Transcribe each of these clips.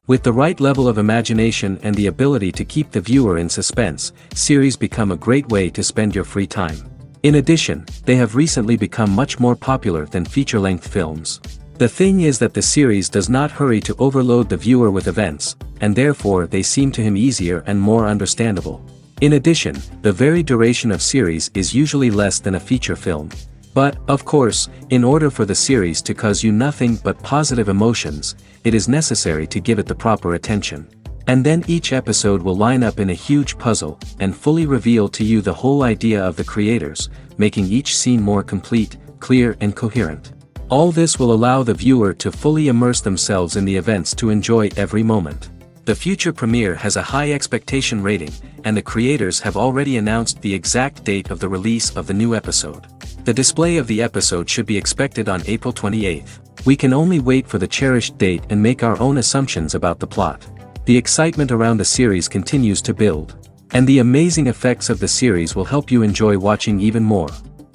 With the right level of imagination and the ability to keep the viewer in suspense, series become a great way to spend your free time. In addition, they have recently become much more popular than feature-length films. The thing is that the series does not hurry to overload the viewer with events, and therefore they seem to him easier and more understandable. In addition, the very duration of series is usually less than a feature film. But, of course, in order for the series to cause you nothing but positive emotions, it is necessary to give it the proper attention. And then each episode will line up in a huge puzzle, and fully reveal to you the whole idea of the creators, making each scene more complete, clear and coherent. All this will allow the viewer to fully immerse themselves in the events to enjoy every moment. The future premiere has a high expectation rating, and the creators have already announced the exact date of the release of the new episode. The display of the episode should be expected on April 28th. We can only wait for the cherished date and make our own assumptions about the plot. The excitement around the series continues to build. And the amazing effects of the series will help you enjoy watching even more.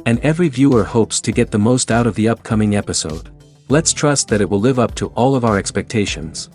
And every viewer hopes to get the most out of the upcoming episode. Let's trust that it will live up to all of our expectations.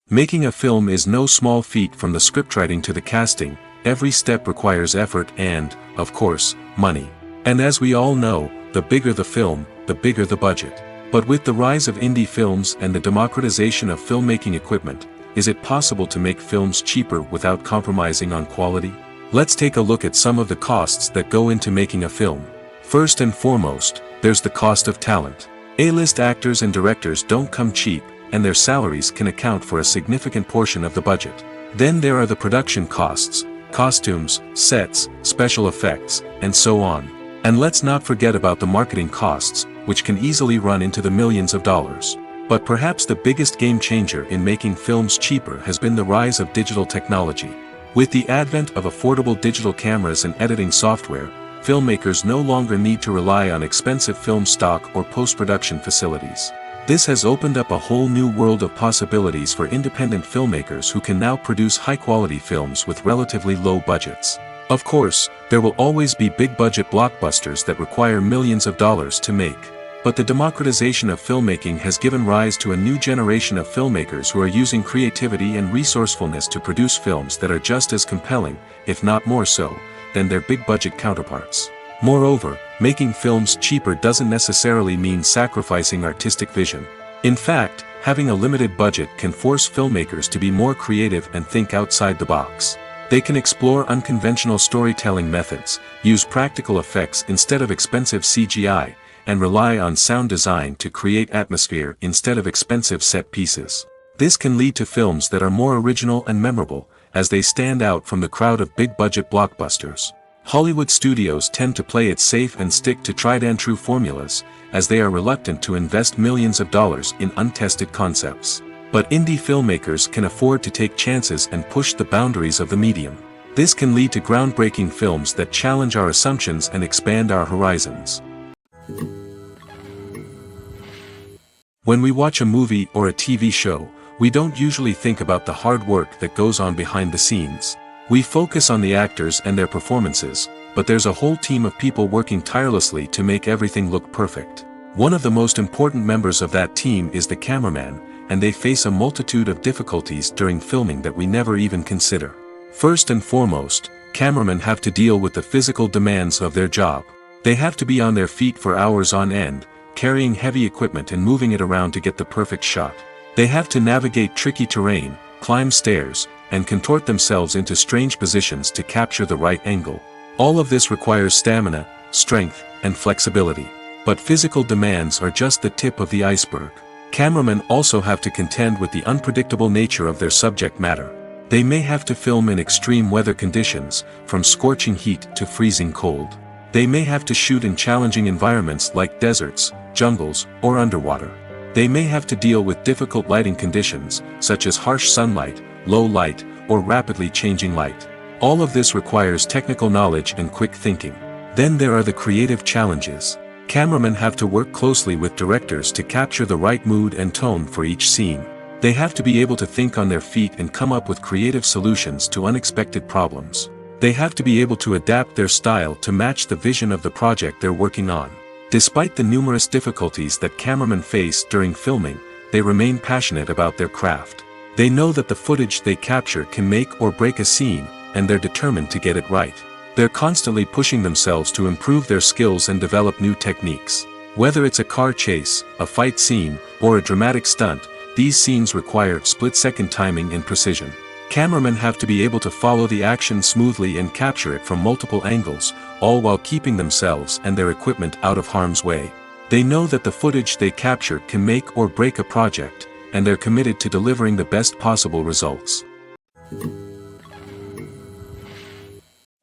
Making a film is no small feat. From the scriptwriting to the casting, every step requires effort and, of course, money. And as we all know, the bigger the film, the bigger the budget. But with the rise of indie films and the democratization of filmmaking equipment, is it possible to make films cheaper without compromising on quality? Let's take a look at some of the costs that go into making a film. First and foremost, there's the cost of talent. A-list actors and directors don't come cheap, and their salaries can account for a significant portion of the budget. Then there are the production costs, costumes, sets, special effects, and so on. And let's not forget about the marketing costs, which can easily run into the millions of dollars. But perhaps the biggest game changer in making films cheaper has been the rise of digital technology. With the advent of affordable digital cameras and editing software, filmmakers no longer need to rely on expensive film stock or post-production facilities. This has opened up a whole new world of possibilities for independent filmmakers who can now produce high-quality films with relatively low budgets. Of course, there will always be big-budget blockbusters that require millions of dollars to make. But the democratization of filmmaking has given rise to a new generation of filmmakers who are using creativity and resourcefulness to produce films that are just as compelling, if not more so, than their big-budget counterparts. Moreover, making films cheaper doesn't necessarily mean sacrificing artistic vision. In fact, having a limited budget can force filmmakers to be more creative and think outside the box. They can explore unconventional storytelling methods, use practical effects instead of expensive CGI, and rely on sound design to create atmosphere instead of expensive set pieces. This can lead to films that are more original and memorable, as they stand out from the crowd of big-budget blockbusters. Hollywood studios tend to play it safe and stick to tried-and-true formulas, as they are reluctant to invest millions of dollars in untested concepts. But indie filmmakers can afford to take chances and push the boundaries of the medium. This can lead to groundbreaking films that challenge our assumptions and expand our horizons. When we watch a movie or a TV show, we don't usually think about the hard work that goes on behind the scenes. We focus on the actors and their performances, but there's a whole team of people working tirelessly to make everything look perfect. One of the most important members of that team is the cameraman, and they face a multitude of difficulties during filming that we never even consider. First and foremost, cameramen have to deal with the physical demands of their job. They have to be on their feet for hours on end, carrying heavy equipment and moving it around to get the perfect shot. They have to navigate tricky terrain, climb stairs, and contort themselves into strange positions to capture the right angle. All of this requires stamina, strength, and flexibility. But physical demands are just the tip of the iceberg. Cameramen also have to contend with the unpredictable nature of their subject matter. They may have to film in extreme weather conditions, from scorching heat to freezing cold. They may have to shoot in challenging environments like deserts, jungles, or underwater. They may have to deal with difficult lighting conditions, such as harsh sunlight, low light, or rapidly changing light. All of this requires technical knowledge and quick thinking. Then there are the creative challenges. Cameramen have to work closely with directors to capture the right mood and tone for each scene. They have to be able to think on their feet and come up with creative solutions to unexpected problems. They have to be able to adapt their style to match the vision of the project they're working on. Despite the numerous difficulties that cameramen face during filming, they remain passionate about their craft. They know that the footage they capture can make or break a scene, and they're determined to get it right. They're constantly pushing themselves to improve their skills and develop new techniques. Whether it's a car chase, a fight scene, or a dramatic stunt, these scenes require split-second timing and precision. Cameramen have to be able to follow the action smoothly and capture it from multiple angles, all while keeping themselves and their equipment out of harm's way. They know that the footage they capture can make or break a project, and they're committed to delivering the best possible results.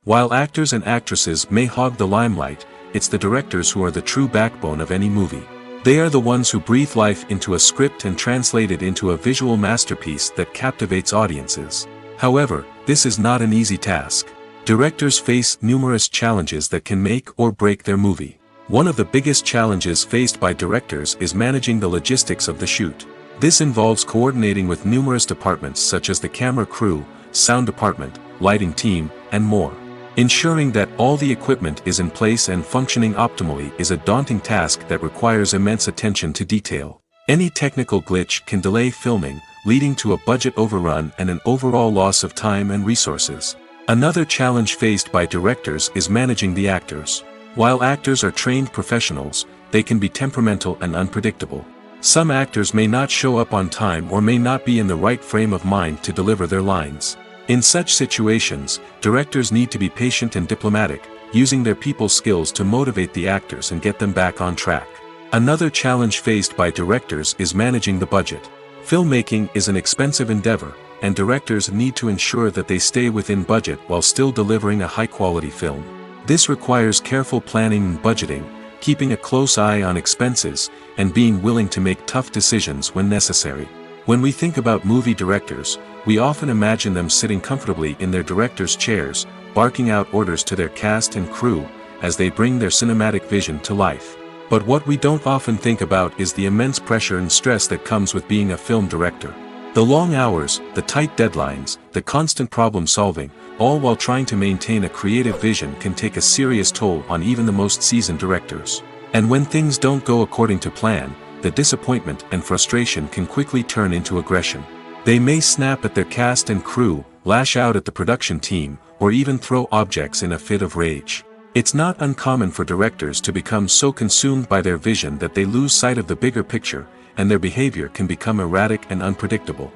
While actors and actresses may hog the limelight, it's the directors who are the true backbone of any movie. They are the ones who breathe life into a script and translate it into a visual masterpiece that captivates audiences. However, this is not an easy task. Directors face numerous challenges that can make or break their movie. One of the biggest challenges faced by directors is managing the logistics of the shoot. This involves coordinating with numerous departments such as the camera crew, sound department, lighting team, and more. Ensuring that all the equipment is in place and functioning optimally is a daunting task that requires immense attention to detail. Any technical glitch can delay filming, leading to a budget overrun and an overall loss of time and resources. Another challenge faced by directors is managing the actors. While actors are trained professionals, they can be temperamental and unpredictable. Some actors may not show up on time or may not be in the right frame of mind to deliver their lines. In such situations, directors need to be patient and diplomatic, using their people skills to motivate the actors and get them back on track. Another challenge faced by directors is managing the budget. Filmmaking is an expensive endeavor, and directors need to ensure that they stay within budget while still delivering a high-quality film. This requires careful planning and budgeting, keeping a close eye on expenses, and being willing to make tough decisions when necessary. When we think about movie directors, we often imagine them sitting comfortably in their director's chairs, barking out orders to their cast and crew, as they bring their cinematic vision to life. But what we don't often think about is the immense pressure and stress that comes with being a film director. The long hours, the tight deadlines, the constant problem solving, all while trying to maintain a creative vision can take a serious toll on even the most seasoned directors. And when things don't go according to plan, the disappointment and frustration can quickly turn into aggression. They may snap at their cast and crew, lash out at the production team, or even throw objects in a fit of rage. It's not uncommon for directors to become so consumed by their vision that they lose sight of the bigger picture, and their behavior can become erratic and unpredictable.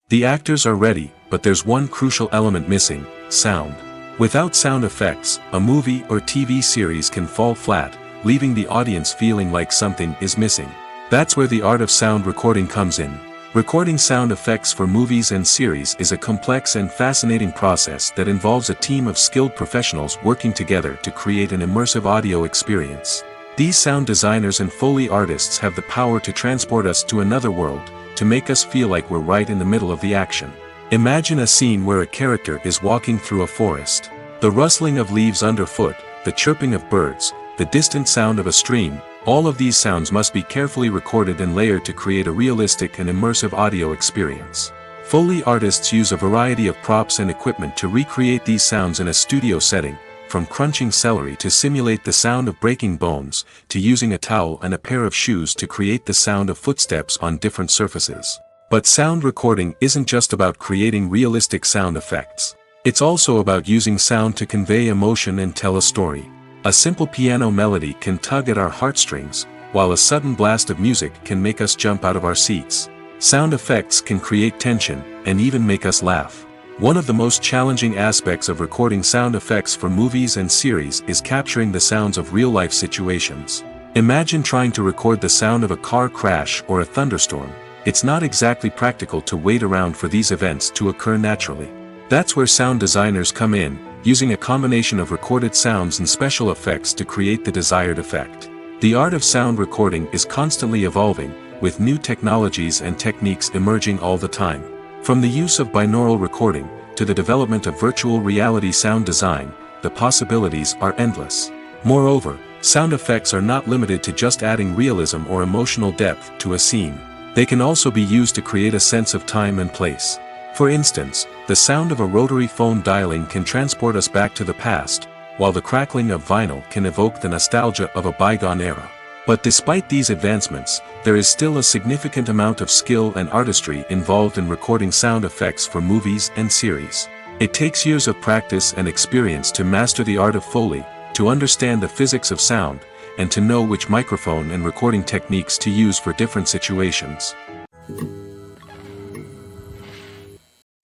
The actors are ready, but there's one crucial element missing: sound. Without sound effects, a movie or TV series can fall flat, leaving the audience feeling like something is missing. That's where the art of sound recording comes in. Recording sound effects for movies and series is a complex and fascinating process that involves a team of skilled professionals working together to create an immersive audio experience. These sound designers and Foley artists have the power to transport us to another world, to make us feel like we're right in the middle of the action. Imagine a scene where a character is walking through a forest. The rustling of leaves underfoot, the chirping of birds, the distant sound of a stream, all of these sounds must be carefully recorded and layered to create a realistic and immersive audio experience. Foley artists use a variety of props and equipment to recreate these sounds in a studio setting, from crunching celery to simulate the sound of breaking bones, to using a towel and a pair of shoes to create the sound of footsteps on different surfaces. But sound recording isn't just about creating realistic sound effects. It's also about using sound to convey emotion and tell a story. A simple piano melody can tug at our heartstrings, while a sudden blast of music can make us jump out of our seats. Sound effects can create tension, and even make us laugh. One of the most challenging aspects of recording sound effects for movies and series is capturing the sounds of real-life situations. Imagine trying to record the sound of a car crash or a thunderstorm. It's not exactly practical to wait around for these events to occur naturally. That's where sound designers come in, using a combination of recorded sounds and special effects to create the desired effect. The art of sound recording is constantly evolving, with new technologies and techniques emerging all the time. From the use of binaural recording, to the development of virtual reality sound design, the possibilities are endless. Moreover, sound effects are not limited to just adding realism or emotional depth to a scene. They can also be used to create a sense of time and place. For instance, the sound of a rotary phone dialing can transport us back to the past, while the crackling of vinyl can evoke the nostalgia of a bygone era. But despite these advancements, there is still a significant amount of skill and artistry involved in recording sound effects for movies and series. It takes years of practice and experience to master the art of Foley, to understand the physics of sound, and to know which microphone and recording techniques to use for different situations.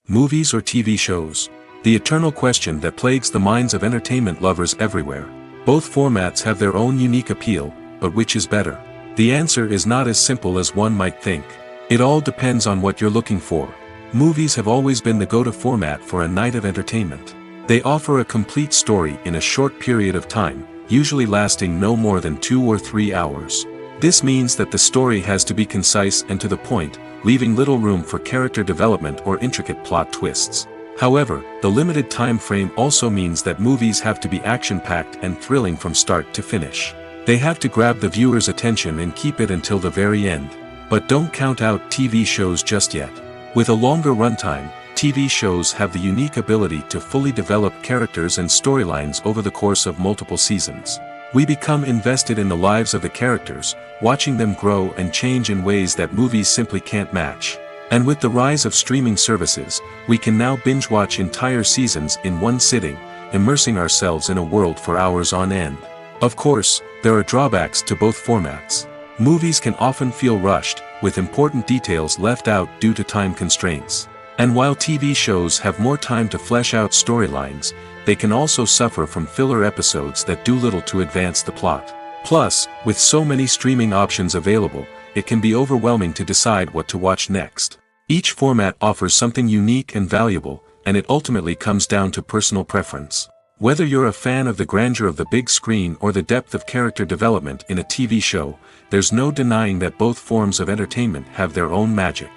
Movies or TV shows? The eternal question that plagues the minds of entertainment lovers everywhere. Both formats have their own unique appeal, but which is better? The answer is not as simple as one might think. It all depends on what you're looking for. Movies have always been the go-to format for a night of entertainment. They offer a complete story in a short period of time, usually lasting no more than 2 or 3 hours. This means that the story has to be concise and to the point, leaving little room for character development or intricate plot twists. However, the limited time frame also means that movies have to be action-packed and thrilling from start to finish. They have to grab the viewer's attention and keep it until the very end. But don't count out TV shows just yet. With a longer runtime, TV shows have the unique ability to fully develop characters and storylines over the course of multiple seasons. We become invested in the lives of the characters, watching them grow and change in ways that movies simply can't match. And with the rise of streaming services, we can now binge-watch entire seasons in one sitting, immersing ourselves in a world for hours on end. Of course, there are drawbacks to both formats. Movies can often feel rushed, with important details left out due to time constraints. And while TV shows have more time to flesh out storylines, they can also suffer from filler episodes that do little to advance the plot. Plus, with so many streaming options available, it can be overwhelming to decide what to watch next. Each format offers something unique and valuable, and it ultimately comes down to personal preference. Whether you're a fan of the grandeur of the big screen or the depth of character development in a TV show, there's no denying that both forms of entertainment have their own magic.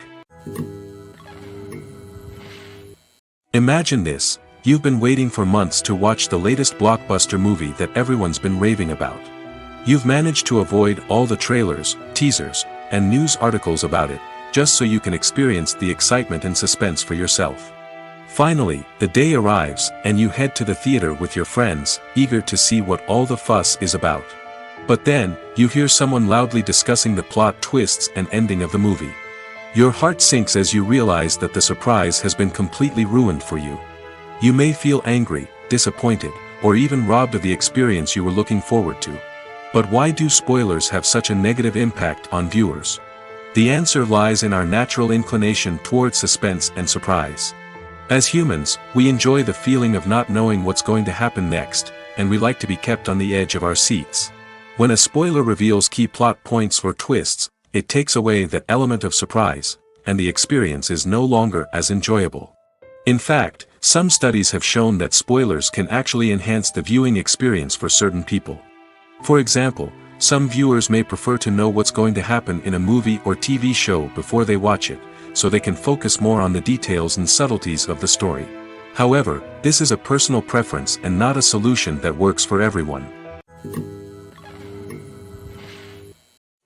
Imagine this: you've been waiting for months to watch the latest blockbuster movie that everyone's been raving about. You've managed to avoid all the trailers, teasers, and news articles about it, just so you can experience the excitement and suspense for yourself. Finally, the day arrives, and you head to the theater with your friends, eager to see what all the fuss is about. But then, you hear someone loudly discussing the plot twists and ending of the movie. Your heart sinks as you realize that the surprise has been completely ruined for you. You may feel angry, disappointed, or even robbed of the experience you were looking forward to. But why do spoilers have such a negative impact on viewers? The answer lies in our natural inclination towards suspense and surprise. As humans, we enjoy the feeling of not knowing what's going to happen next, and we like to be kept on the edge of our seats. When a spoiler reveals key plot points or twists, it takes away that element of surprise, and the experience is no longer as enjoyable. In fact, some studies have shown that spoilers can actually enhance the viewing experience for certain people. For example, some viewers may prefer to know what's going to happen in a movie or TV show before they watch it, so they can focus more on the details and subtleties of the story. However, this is a personal preference and not a solution that works for everyone.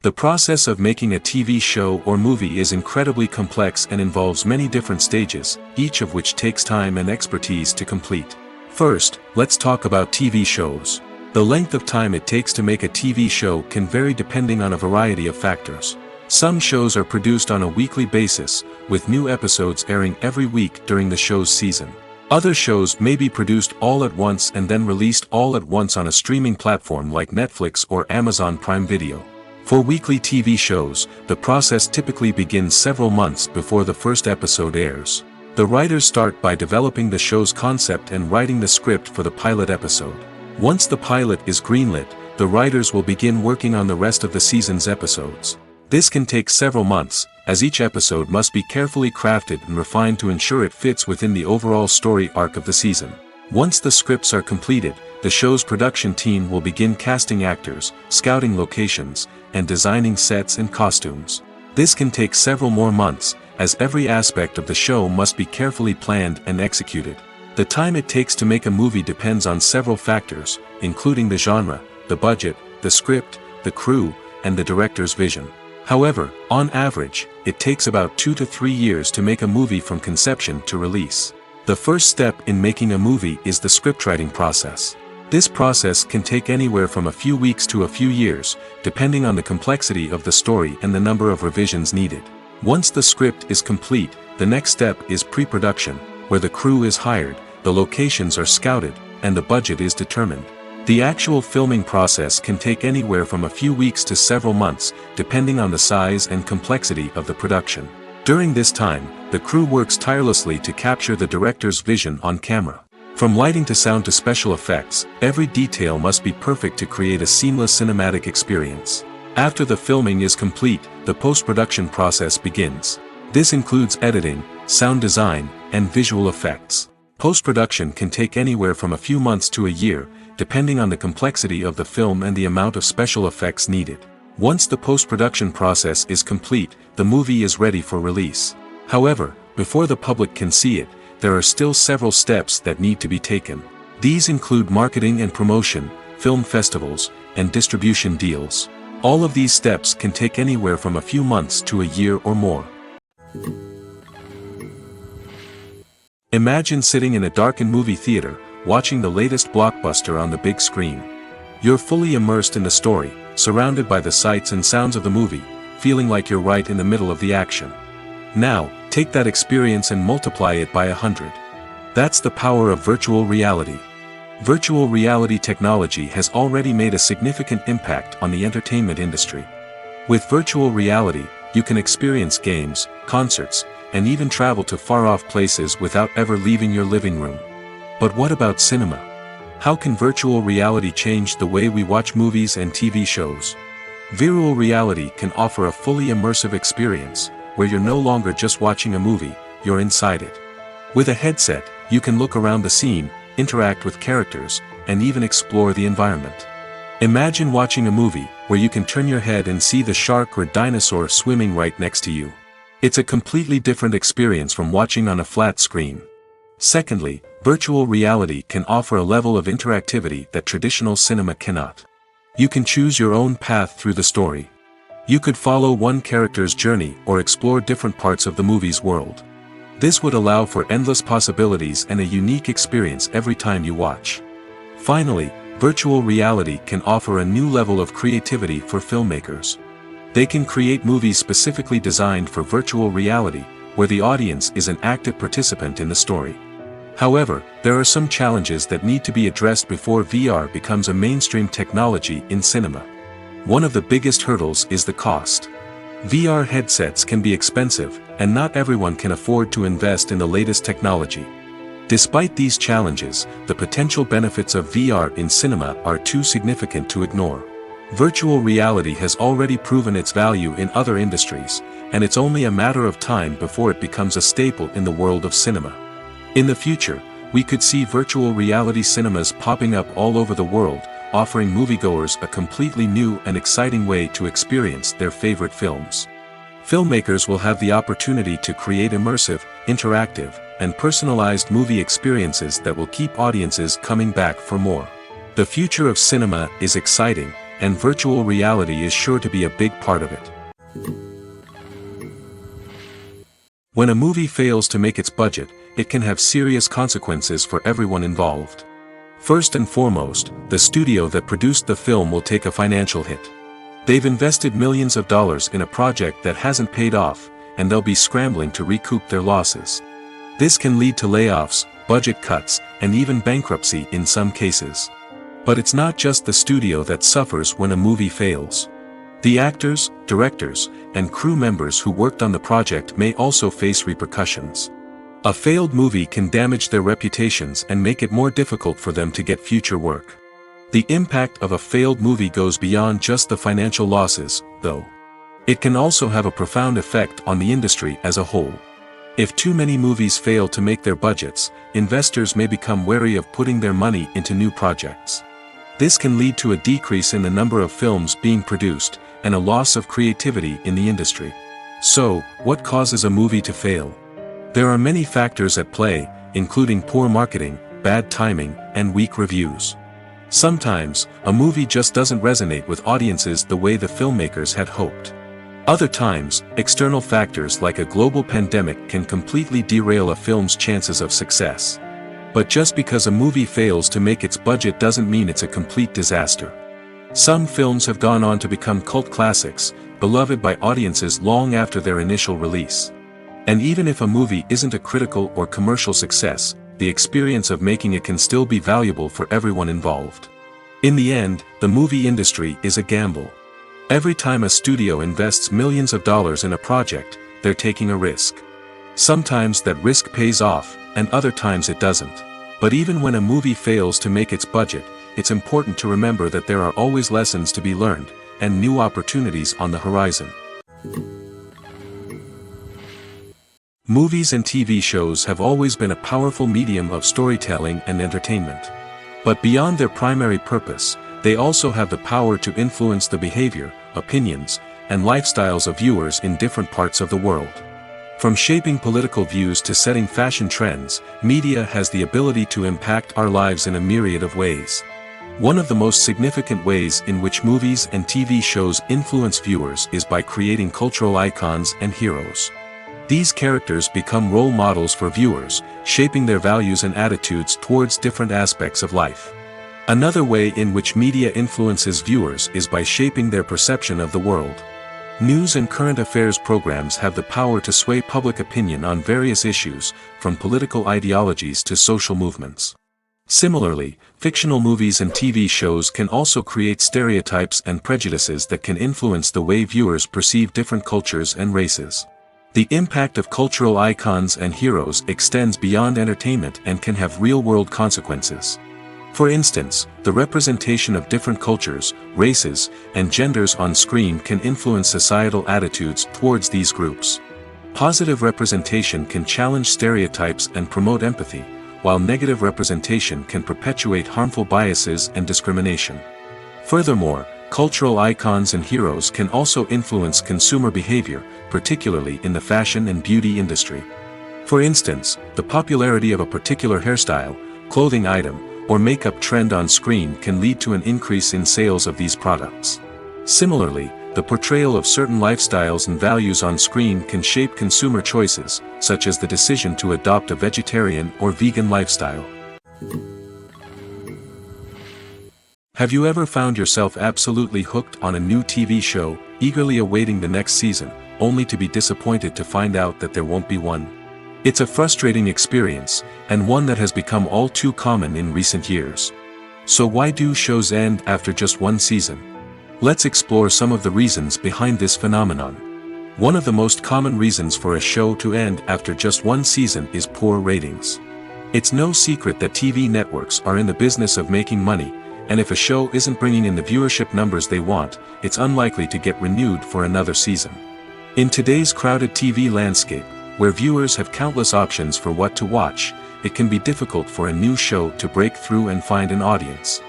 The process of making a TV show or movie is incredibly complex and involves many different stages, each of which takes time and expertise to complete. First, let's talk about TV shows. The length of time it takes to make a TV show can vary depending on a variety of factors. Some shows are produced on a weekly basis, with new episodes airing every week during the show's season. Other shows may be produced all at once and then released all at once on a streaming platform like Netflix or Amazon Prime Video. For weekly TV shows, the process typically begins several months before the first episode airs. The writers start by developing the show's concept and writing the script for the pilot episode. Once the pilot is greenlit, the writers will begin working on the rest of the season's episodes. This can take several months, as each episode must be carefully crafted and refined to ensure it fits within the overall story arc of the season. Once the scripts are completed, the show's production team will begin casting actors, scouting locations, and designing sets and costumes. This can take several more months, as every aspect of the show must be carefully planned and executed. The time it takes to make a movie depends on several factors, including the genre, the budget, the script, the crew, and the director's vision. However, on average, it takes about 2 to 3 years to make a movie from conception to release. The first step in making a movie is the scriptwriting process. This process can take anywhere from a few weeks to a few years, depending on the complexity of the story and the number of revisions needed. Once the script is complete, the next step is pre-production, where the crew is hired, the locations are scouted, and the budget is determined. The actual filming process can take anywhere from a few weeks to several months, depending on the size and complexity of the production. During this time, the crew works tirelessly to capture the director's vision on camera. From lighting to sound to special effects, every detail must be perfect to create a seamless cinematic experience. After the filming is complete, the post-production process begins. This includes editing, sound design, and visual effects. Post-production can take anywhere from a few months to a year, depending on the complexity of the film and the amount of special effects needed. Once the post-production process is complete, the movie is ready for release. However, before the public can see it, there are still several steps that need to be taken. These include marketing and promotion, film festivals, and distribution deals. All of these steps can take anywhere from a few months to a year or more. Imagine sitting in a darkened movie theater, watching the latest blockbuster on the big screen. You're fully immersed in the story, surrounded by the sights and sounds of the movie, feeling like you're right in the middle of the action. Now, take that experience and multiply it by 100. That's the power of virtual reality. Virtual reality technology has already made a significant impact on the entertainment industry. With virtual reality, you can experience games, concerts, and even travel to far-off places without ever leaving your living room. But what about cinema? How can virtual reality change the way we watch movies and TV shows? Virtual reality can offer a fully immersive experience, where you're no longer just watching a movie, you're inside it. With a headset, you can look around the scene, interact with characters, and even explore the environment. Imagine watching a movie where you can turn your head and see the shark or dinosaur swimming right next to you. It's a completely different experience from watching on a flat screen. Secondly, virtual reality can offer a level of interactivity that traditional cinema cannot. You can choose your own path through the story. You could follow one character's journey or explore different parts of the movie's world. This would allow for endless possibilities and a unique experience every time you watch. Finally, virtual reality can offer a new level of creativity for filmmakers. They can create movies specifically designed for virtual reality, where the audience is an active participant in the story. However, there are some challenges that need to be addressed before VR becomes a mainstream technology in cinema. One of the biggest hurdles is the cost. VR headsets can be expensive, and not everyone can afford to invest in the latest technology. Despite these challenges, the potential benefits of VR in cinema are too significant to ignore. Virtual reality has already proven its value in other industries, and it's only a matter of time before it becomes a staple in the world of cinema. In the future, we could see virtual reality cinemas popping up all over the world, offering moviegoers a completely new and exciting way to experience their favorite films. Filmmakers will have the opportunity to create immersive, interactive, and personalized movie experiences that will keep audiences coming back for more. The future of cinema is exciting, and virtual reality is sure to be a big part of it. When a movie fails to make its budget, it can have serious consequences for everyone involved. First and foremost, the studio that produced the film will take a financial hit. They've invested millions of dollars in a project that hasn't paid off, and they'll be scrambling to recoup their losses. This can lead to layoffs, budget cuts, and even bankruptcy in some cases. But it's not just the studio that suffers when a movie fails. The actors, directors, and crew members who worked on the project may also face repercussions. A failed movie can damage their reputations and make it more difficult for them to get future work. The impact of a failed movie goes beyond just the financial losses, though. It can also have a profound effect on the industry as a whole. If too many movies fail to make their budgets, investors may become wary of putting their money into new projects. This can lead to a decrease in the number of films being produced, and a loss of creativity in the industry. So, what causes a movie to fail? There are many factors at play, including poor marketing, bad timing, and weak reviews. Sometimes, a movie just doesn't resonate with audiences the way the filmmakers had hoped. Other times, external factors like a global pandemic can completely derail a film's chances of success. But just because a movie fails to make its budget doesn't mean it's a complete disaster. Some films have gone on to become cult classics, beloved by audiences long after their initial release. And even if a movie isn't a critical or commercial success, the experience of making it can still be valuable for everyone involved. In the end, the movie industry is a gamble. Every time a studio invests millions of dollars in a project, they're taking a risk. Sometimes that risk pays off, and other times it doesn't. But even when a movie fails to make its budget, it's important to remember that there are always lessons to be learned, and new opportunities on the horizon. Movies and TV shows have always been a powerful medium of storytelling and entertainment. But beyond their primary purpose, they also have the power to influence the behavior, opinions, and lifestyles of viewers in different parts of the world. From shaping political views to setting fashion trends, media has the ability to impact our lives in a myriad of ways. One of the most significant ways in which movies and TV shows influence viewers is by creating cultural icons and heroes. These characters become role models for viewers, shaping their values and attitudes towards different aspects of life. Another way in which media influences viewers is by shaping their perception of the world. News and current affairs programs have the power to sway public opinion on various issues, from political ideologies to social movements. Similarly, fictional movies and TV shows can also create stereotypes and prejudices that can influence the way viewers perceive different cultures and races. The impact of cultural icons and heroes extends beyond entertainment and can have real-world consequences. For instance, the representation of different cultures, races, and genders on screen can influence societal attitudes towards these groups. Positive representation can challenge stereotypes and promote empathy, while negative representation can perpetuate harmful biases and discrimination. Furthermore, cultural icons and heroes can also influence consumer behavior, particularly in the fashion and beauty industry. For instance, the popularity of a particular hairstyle, clothing item, or makeup trend on screen can lead to an increase in sales of these products. Similarly, the portrayal of certain lifestyles and values on screen can shape consumer choices, such as the decision to adopt a vegetarian or vegan lifestyle. Have you ever found yourself absolutely hooked on a new TV show, eagerly awaiting the next season, only to be disappointed to find out that there won't be one? It's a frustrating experience, and one that has become all too common in recent years. So why do shows end after just one season? Let's explore some of the reasons behind this phenomenon. One of the most common reasons for a show to end after just one season is poor ratings. It's no secret that TV networks are in the business of making money, and if a show isn't bringing in the viewership numbers they want, it's unlikely to get renewed for another season. In today's crowded TV landscape, where viewers have countless options for what to watch, it can be difficult for a new show to break through and find an audience.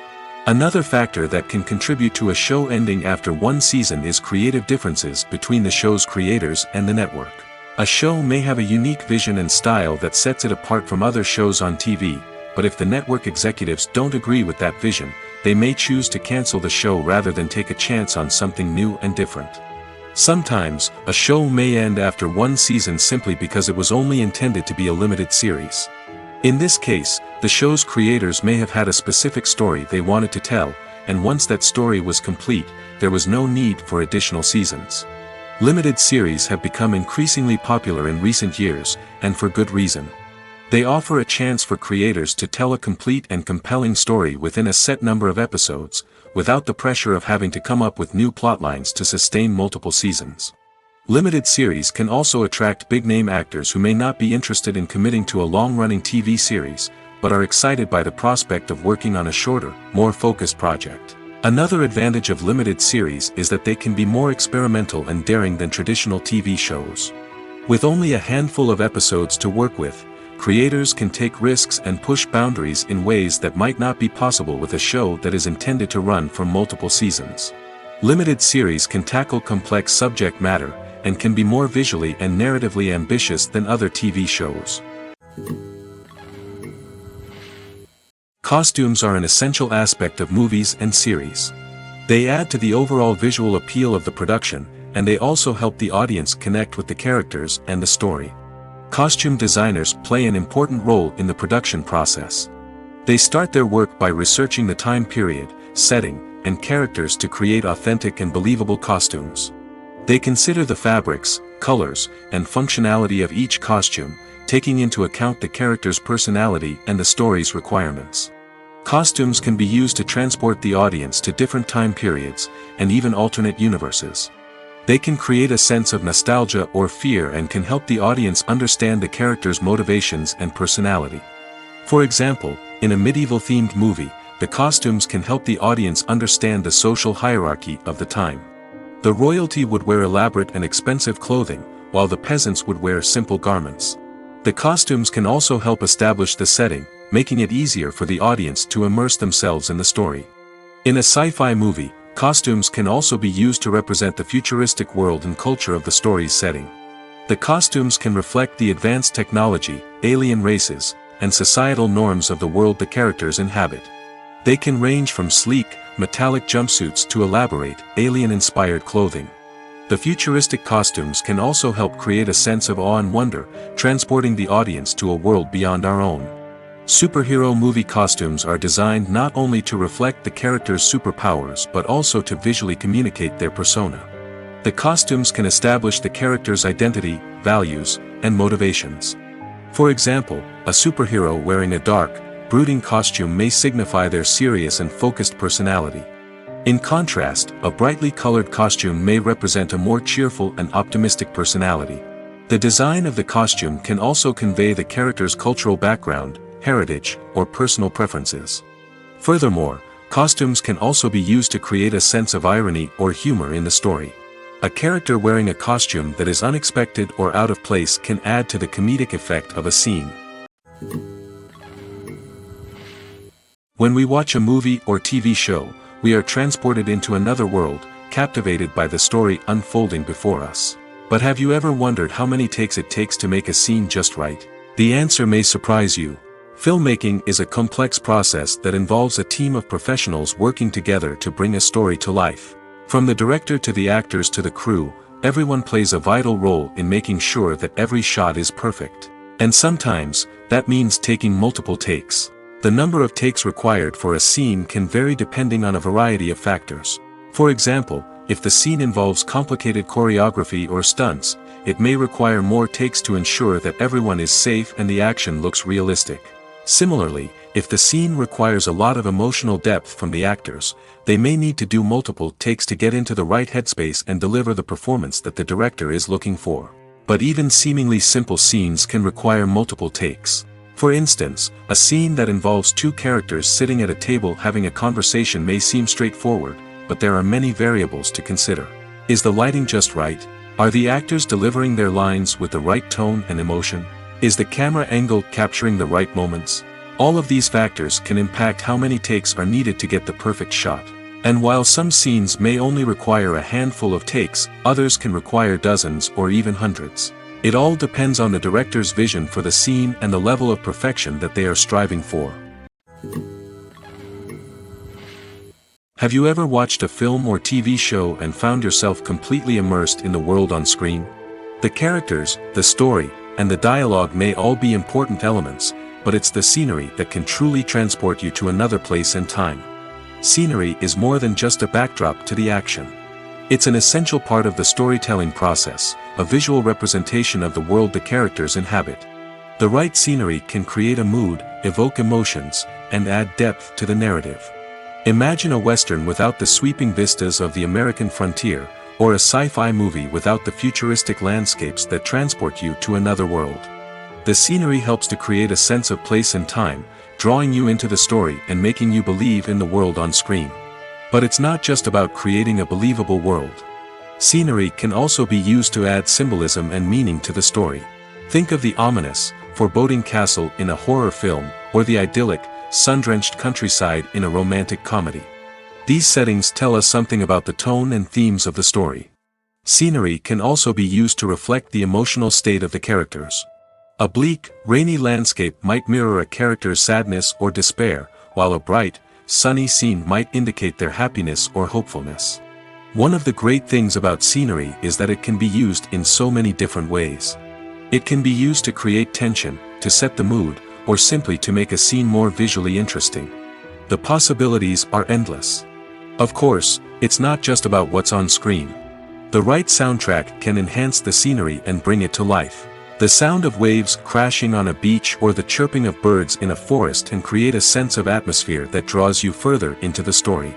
Another factor that can contribute to a show ending after one season is creative differences between the show's creators and the network. A show may have a unique vision and style that sets it apart from other shows on TV, but if the network executives don't agree with that vision, they may choose to cancel the show rather than take a chance on something new and different. Sometimes, a show may end after one season simply because it was only intended to be a limited series. In this case, the show's creators may have had a specific story they wanted to tell, and once that story was complete, there was no need for additional seasons. Limited series have become increasingly popular in recent years, and for good reason. They offer a chance for creators to tell a complete and compelling story within a set number of episodes, without the pressure of having to come up with new plotlines to sustain multiple seasons. Limited series can also attract big-name actors who may not be interested in committing to a long-running TV series, but are excited by the prospect of working on a shorter, more focused project. Another advantage of limited series is that they can be more experimental and daring than traditional TV shows. With only a handful of episodes to work with, creators can take risks and push boundaries in ways that might not be possible with a show that is intended to run for multiple seasons. Limited series can tackle complex subject matter, and can be more visually and narratively ambitious than other TV shows. Costumes are an essential aspect of movies and series. They add to the overall visual appeal of the production, and they also help the audience connect with the characters and the story. Costume designers play an important role in the production process. They start their work by researching the time period, setting, and characters to create authentic and believable costumes. They consider the fabrics, colors, and functionality of each costume, taking into account the character's personality and the story's requirements. Costumes can be used to transport the audience to different time periods, and even alternate universes. They can create a sense of nostalgia or fear and can help the audience understand the character's motivations and personality. For example, in a medieval-themed movie, the costumes can help the audience understand the social hierarchy of the time. The royalty would wear elaborate and expensive clothing, while the peasants would wear simple garments. The costumes can also help establish the setting, making it easier for the audience to immerse themselves in the story. In a sci-fi movie, costumes can also be used to represent the futuristic world and culture of the story's setting. The costumes can reflect the advanced technology, alien races, and societal norms of the world the characters inhabit. They can range from sleek, metallic jumpsuits to elaborate, alien-inspired clothing. The futuristic costumes can also help create a sense of awe and wonder, transporting the audience to a world beyond our own. Superhero movie costumes are designed not only to reflect the character's superpowers but also to visually communicate their persona. The costumes can establish the character's identity, values, and motivations. For example, a superhero wearing a dark, brooding costume may signify their serious and focused personality. In contrast, a brightly colored costume may represent a more cheerful and optimistic personality. The design of the costume can also convey the character's cultural background, heritage, or personal preferences. Furthermore, costumes can also be used to create a sense of irony or humor in the story. A character wearing a costume that is unexpected or out of place can add to the comedic effect of a scene. When we watch a movie or TV show, we are transported into another world, captivated by the story unfolding before us. But have you ever wondered how many takes it takes to make a scene just right? The answer may surprise you. Filmmaking is a complex process that involves a team of professionals working together to bring a story to life. From the director to the actors to the crew, everyone plays a vital role in making sure that every shot is perfect. And sometimes, that means taking multiple takes. The number of takes required for a scene can vary depending on a variety of factors. For example, if the scene involves complicated choreography or stunts, it may require more takes to ensure that everyone is safe and the action looks realistic. Similarly, if the scene requires a lot of emotional depth from the actors, they may need to do multiple takes to get into the right headspace and deliver the performance that the director is looking for. But even seemingly simple scenes can require multiple takes. For instance, a scene that involves two characters sitting at a table having a conversation may seem straightforward, but there are many variables to consider. Is the lighting just right? Are the actors delivering their lines with the right tone and emotion? Is the camera angle capturing the right moments? All of these factors can impact how many takes are needed to get the perfect shot. And while some scenes may only require a handful of takes, others can require dozens or even hundreds. It all depends on the director's vision for the scene and the level of perfection that they are striving for. Have you ever watched a film or TV show and found yourself completely immersed in the world on screen? The characters, the story, and the dialogue may all be important elements, but it's the scenery that can truly transport you to another place and time. Scenery is more than just a backdrop to the action. It's an essential part of the storytelling process, a visual representation of the world the characters inhabit. The right scenery can create a mood, evoke emotions, and add depth to the narrative. Imagine a Western without the sweeping vistas of the American frontier, or a sci-fi movie without the futuristic landscapes that transport you to another world. The scenery helps to create a sense of place and time, drawing you into the story and making you believe in the world on screen. But it's not just about creating a believable world. Scenery can also be used to add symbolism and meaning to the story. Think of the ominous, foreboding castle in a horror film, or the idyllic, sun-drenched countryside in a romantic comedy. These settings tell us something about the tone and themes of the story. Scenery can also be used to reflect the emotional state of the characters. A bleak, rainy landscape might mirror a character's sadness or despair, while a bright, sunny scene might indicate their happiness or hopefulness. One of the great things about scenery is that it can be used in so many different ways. It can be used to create tension, to set the mood, or simply to make a scene more visually interesting. The possibilities are endless. Of course, it's not just about what's on screen. The right soundtrack can enhance the scenery and bring it to life. The sound of waves crashing on a beach or the chirping of birds in a forest can create a sense of atmosphere that draws you further into the story.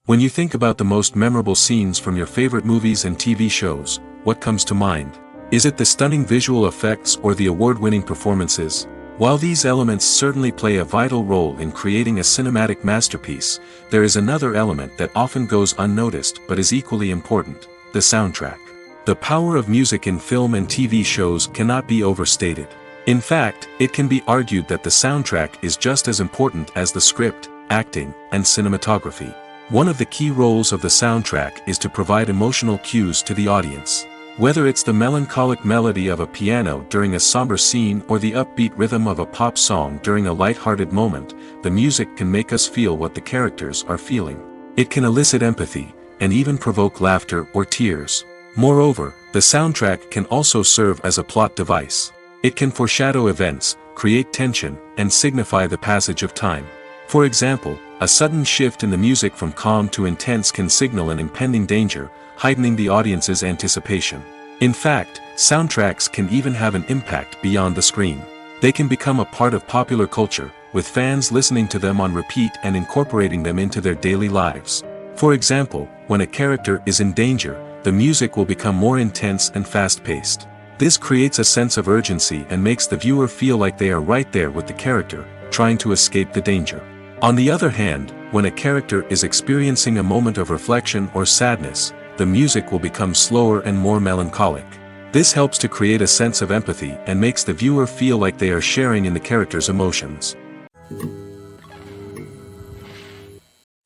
When you think about the most memorable scenes from your favorite movies and TV shows, what comes to mind? Is it the stunning visual effects or the award-winning performances? While these elements certainly play a vital role in creating a cinematic masterpiece, there is another element that often goes unnoticed but is equally important: the soundtrack. The power of music in film and TV shows cannot be overstated. In fact, it can be argued that the soundtrack is just as important as the script, acting, and cinematography. One of the key roles of the soundtrack is to provide emotional cues to the audience. Whether it's the melancholic melody of a piano during a somber scene or the upbeat rhythm of a pop song during a light-hearted moment, the music can make us feel what the characters are feeling. It can elicit empathy, and even provoke laughter or tears. Moreover, the soundtrack can also serve as a plot device. It can foreshadow events, create tension, and signify the passage of time. For example, a sudden shift in the music from calm to intense can signal an impending danger, heightening the audience's anticipation. In fact, soundtracks can even have an impact beyond the screen. They can become a part of popular culture, with fans listening to them on repeat and incorporating them into their daily lives. For example, when a character is in danger, the music will become more intense and fast-paced. This creates a sense of urgency and makes the viewer feel like they are right there with the character, trying to escape the danger. On the other hand, when a character is experiencing a moment of reflection or sadness, the music will become slower and more melancholic. This helps to create a sense of empathy and makes the viewer feel like they are sharing in the character's emotions.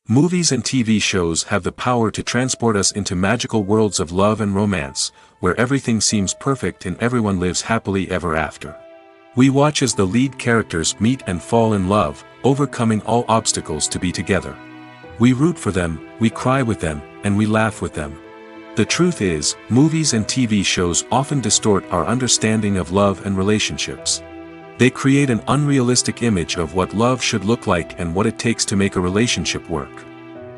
Movies and TV shows have the power to transport us into magical worlds of love and romance, where everything seems perfect and everyone lives happily ever after. We watch as the lead characters meet and fall in love, overcoming all obstacles to be together. We root for them, we cry with them, and we laugh with them. The truth is, movies and TV shows often distort our understanding of love and relationships. They create an unrealistic image of what love should look like and what it takes to make a relationship work.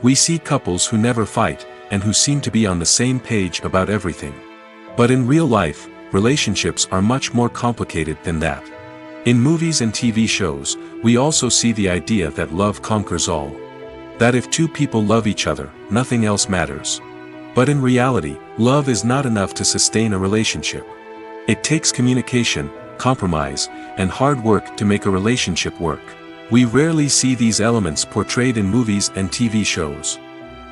We see couples who never fight, and who seem to be on the same page about everything. But in real life, relationships are much more complicated than that. In movies and TV shows, we also see the idea that love conquers all. That if two people love each other, nothing else matters. But in reality, love is not enough to sustain a relationship. It takes communication, compromise, and hard work to make a relationship work. We rarely see these elements portrayed in movies and TV shows.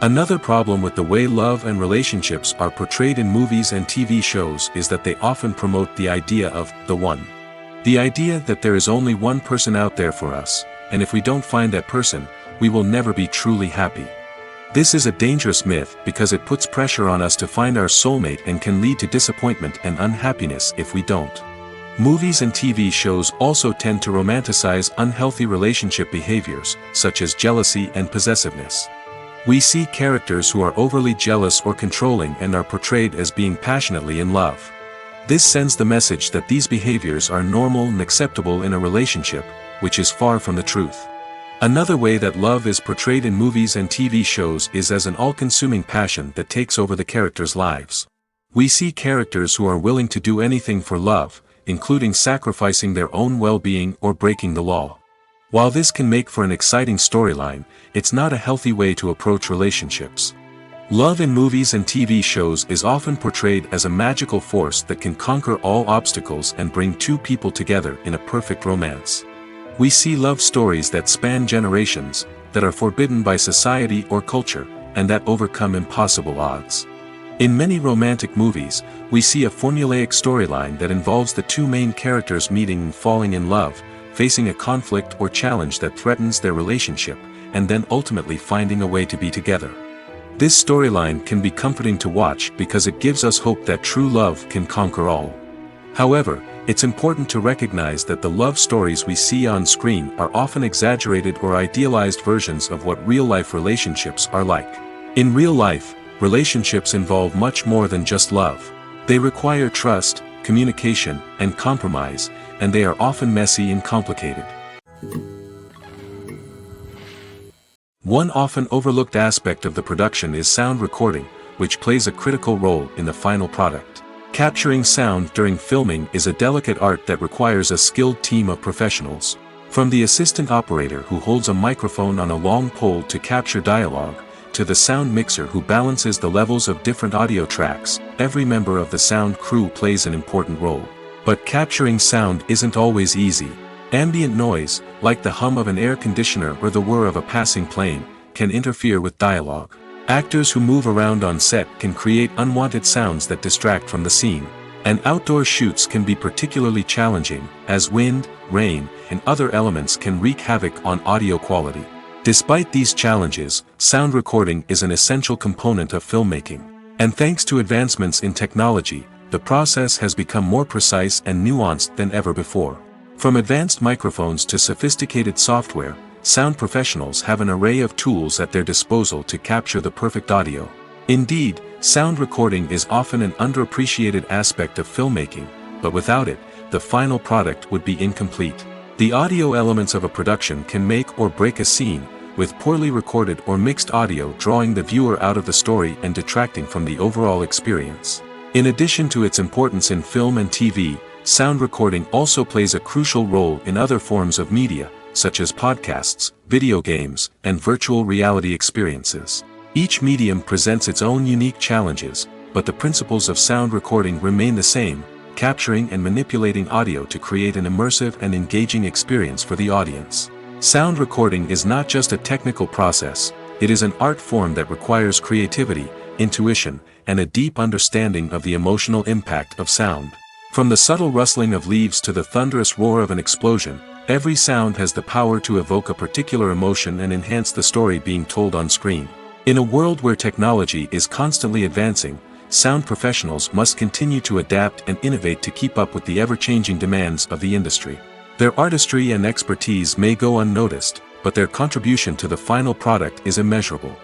Another problem with the way love and relationships are portrayed in movies and TV shows is that they often promote the idea of the one. The idea that there is only one person out there for us, and if we don't find that person, we will never be truly happy. This is a dangerous myth because it puts pressure on us to find our soulmate and can lead to disappointment and unhappiness if we don't. Movies and TV shows also tend to romanticize unhealthy relationship behaviors, such as jealousy and possessiveness. We see characters who are overly jealous or controlling and are portrayed as being passionately in love. This sends the message that these behaviors are normal and acceptable in a relationship, which is far from the truth. Another way that love is portrayed in movies and TV shows is as an all-consuming passion that takes over the characters' lives. We see characters who are willing to do anything for love, including sacrificing their own well-being or breaking the law. While this can make for an exciting storyline, it's not a healthy way to approach relationships. Love in movies and TV shows is often portrayed as a magical force that can conquer all obstacles and bring two people together in a perfect romance. We see love stories that span generations, that are forbidden by society or culture, and that overcome impossible odds. In many romantic movies, we see a formulaic storyline that involves the two main characters meeting and falling in love, facing a conflict or challenge that threatens their relationship, and then ultimately finding a way to be together. This storyline can be comforting to watch because it gives us hope that true love can conquer all. However, it's important to recognize that the love stories we see on screen are often exaggerated or idealized versions of what real-life relationships are like. In real life, relationships involve much more than just love. They require trust, communication, and compromise, and they are often messy and complicated. One often overlooked aspect of the production is sound recording, which plays a critical role in the final product. Capturing sound during filming is a delicate art that requires a skilled team of professionals. From the assistant operator who holds a microphone on a long pole to capture dialogue, to the sound mixer who balances the levels of different audio tracks, every member of the sound crew plays an important role. But capturing sound isn't always easy. Ambient noise, like the hum of an air conditioner or the whir of a passing plane, can interfere with dialogue. Actors who move around on set can create unwanted sounds that distract from the scene. And outdoor shoots can be particularly challenging, as wind, rain, and other elements can wreak havoc on audio quality. Despite these challenges, sound recording is an essential component of filmmaking. And thanks to advancements in technology, the process has become more precise and nuanced than ever before. From advanced microphones to sophisticated software, sound professionals have an array of tools at their disposal to capture the perfect audio. Indeed, sound recording is often an underappreciated aspect of filmmaking, but without it, the final product would be incomplete. The audio elements of a production can make or break a scene, with poorly recorded or mixed audio drawing the viewer out of the story and detracting from the overall experience. In addition to its importance in film and TV, sound recording also plays a crucial role in other forms of media, such as podcasts, video games, and virtual reality experiences. Each medium presents its own unique challenges, but the principles of sound recording remain the same, capturing and manipulating audio to create an immersive and engaging experience for the audience. Sound recording is not just a technical process, it is an art form that requires creativity, intuition, and a deep understanding of the emotional impact of sound. From the subtle rustling of leaves to the thunderous roar of an explosion, every sound has the power to evoke a particular emotion and enhance the story being told on screen. In a world where technology is constantly advancing, sound professionals must continue to adapt and innovate to keep up with the ever-changing demands of the industry. Their artistry and expertise may go unnoticed, but their contribution to the final product is immeasurable.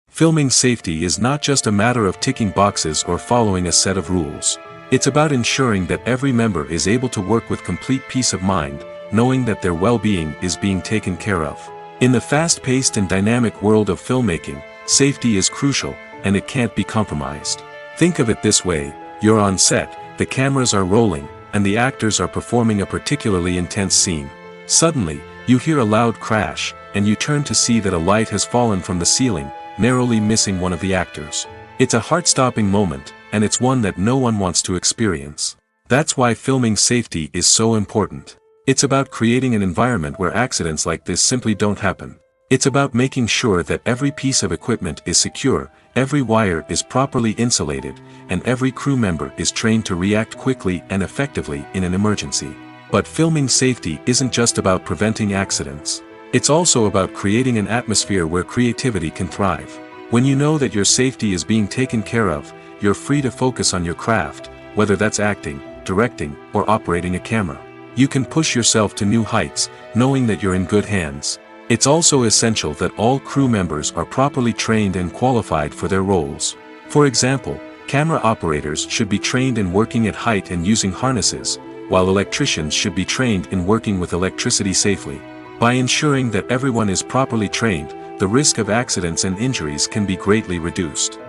Filming safety is not just a matter of ticking boxes or following a set of rules. It's about ensuring that every member is able to work with complete peace of mind, knowing that their well-being is being taken care of. In the fast-paced and dynamic world of filmmaking, safety is crucial, and it can't be compromised. Think of it this way: you're on set, the cameras are rolling, and the actors are performing a particularly intense scene. Suddenly, you hear a loud crash, and you turn to see that a light has fallen from the ceiling, narrowly missing one of the actors. It's a heart-stopping moment, and it's one that no one wants to experience. That's why filming safety is so important. It's about creating an environment where accidents like this simply don't happen. It's about making sure that every piece of equipment is secure, every wire is properly insulated, and every crew member is trained to react quickly and effectively in an emergency. But filming safety isn't just about preventing accidents. It's also about creating an atmosphere where creativity can thrive. When you know that your safety is being taken care of, you're free to focus on your craft, whether that's acting, directing, or operating a camera. You can push yourself to new heights, knowing that you're in good hands. It's also essential that all crew members are properly trained and qualified for their roles. For example, camera operators should be trained in working at height and using harnesses, while electricians should be trained in working with electricity safely. By ensuring that everyone is properly trained, the risk of accidents and injuries can be greatly reduced.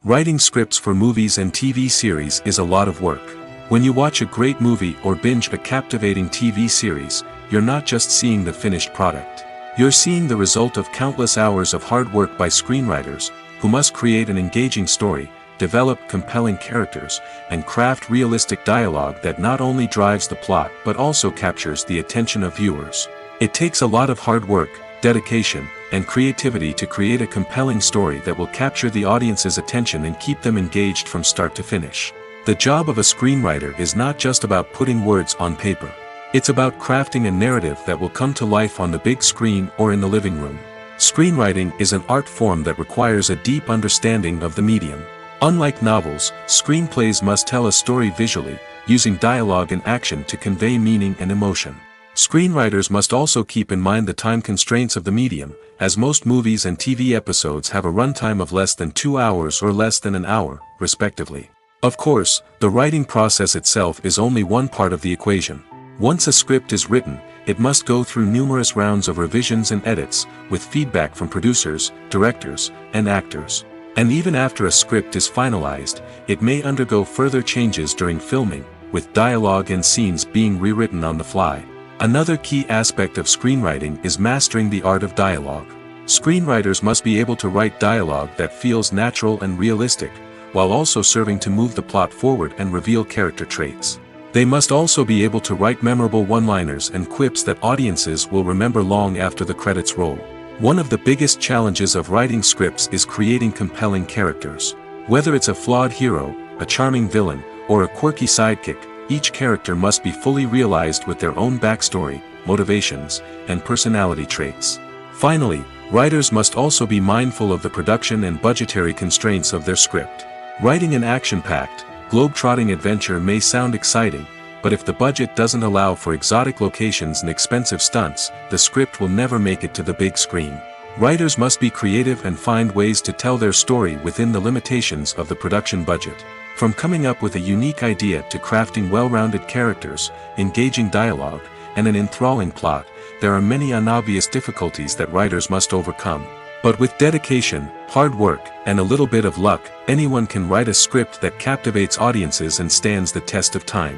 Writing scripts for movies and TV series is a lot of work. When you watch a great movie or binge a captivating TV series, you're not just seeing the finished product. You're seeing the result of countless hours of hard work by screenwriters, who must create an engaging story, develop compelling characters, and craft realistic dialogue that not only drives the plot but also captures the attention of viewers. It takes a lot of hard work, dedication, and creativity to create a compelling story that will capture the audience's attention and keep them engaged from start to finish. The job of a screenwriter is not just about putting words on paper. It's about crafting a narrative that will come to life on the big screen or in the living room. Screenwriting is an art form that requires a deep understanding of the medium. Unlike novels, screenplays must tell a story visually, using dialogue and action to convey meaning and emotion. Screenwriters must also keep in mind the time constraints of the medium, as most movies and TV episodes have a runtime of less than 2 hours or less than an hour, respectively. Of course, the writing process itself is only one part of the equation. Once a script is written, it must go through numerous rounds of revisions and edits, with feedback from producers, directors, and actors. And even after a script is finalized, it may undergo further changes during filming, with dialogue and scenes being rewritten on the fly. Another key aspect of screenwriting is mastering the art of dialogue. Screenwriters must be able to write dialogue that feels natural and realistic, while also serving to move the plot forward and reveal character traits. They must also be able to write memorable one-liners and quips that audiences will remember long after the credits roll. One of the biggest challenges of writing scripts is creating compelling characters. Whether it's a flawed hero, a charming villain, or a quirky sidekick, each character must be fully realized with their own backstory, motivations, and personality traits. Finally, writers must also be mindful of the production and budgetary constraints of their script. Writing an action-packed, globe-trotting adventure may sound exciting, but if the budget doesn't allow for exotic locations and expensive stunts, the script will never make it to the big screen. Writers must be creative and find ways to tell their story within the limitations of the production budget. From coming up with a unique idea to crafting well-rounded characters, engaging dialogue, and an enthralling plot, there are many unobvious difficulties that writers must overcome. But with dedication, hard work, and a little bit of luck, anyone can write a script that captivates audiences and stands the test of time.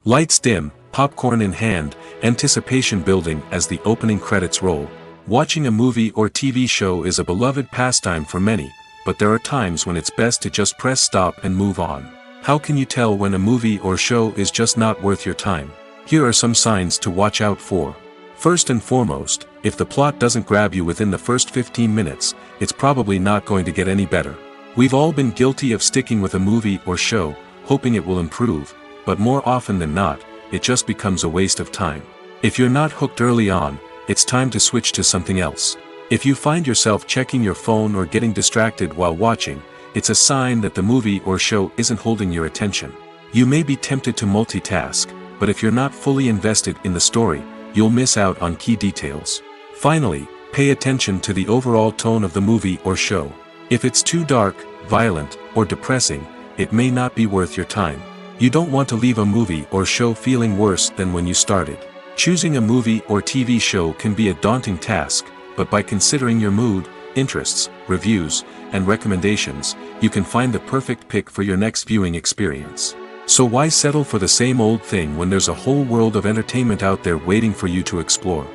Lights dim, popcorn in hand, anticipation building as the opening credits roll. Watching a movie or TV show is a beloved pastime for many, but there are times when it's best to just press stop and move on. How can you tell when a movie or show is just not worth your time? Here are some signs to watch out for. First and foremost, if the plot doesn't grab you within the first 15 minutes, it's probably not going to get any better. We've all been guilty of sticking with a movie or show, hoping it will improve, but more often than not, it just becomes a waste of time. If you're not hooked early on, it's time to switch to something else. If you find yourself checking your phone or getting distracted while watching, it's a sign that the movie or show isn't holding your attention. You may be tempted to multitask, but if you're not fully invested in the story, you'll miss out on key details. Finally, pay attention to the overall tone of the movie or show. If it's too dark, violent, or depressing, it may not be worth your time. You don't want to leave a movie or show feeling worse than when you started. Choosing a movie or TV show can be a daunting task, but by considering your mood, interests, reviews, and recommendations, you can find the perfect pick for your next viewing experience. So why settle for the same old thing when there's a whole world of entertainment out there waiting for you to explore?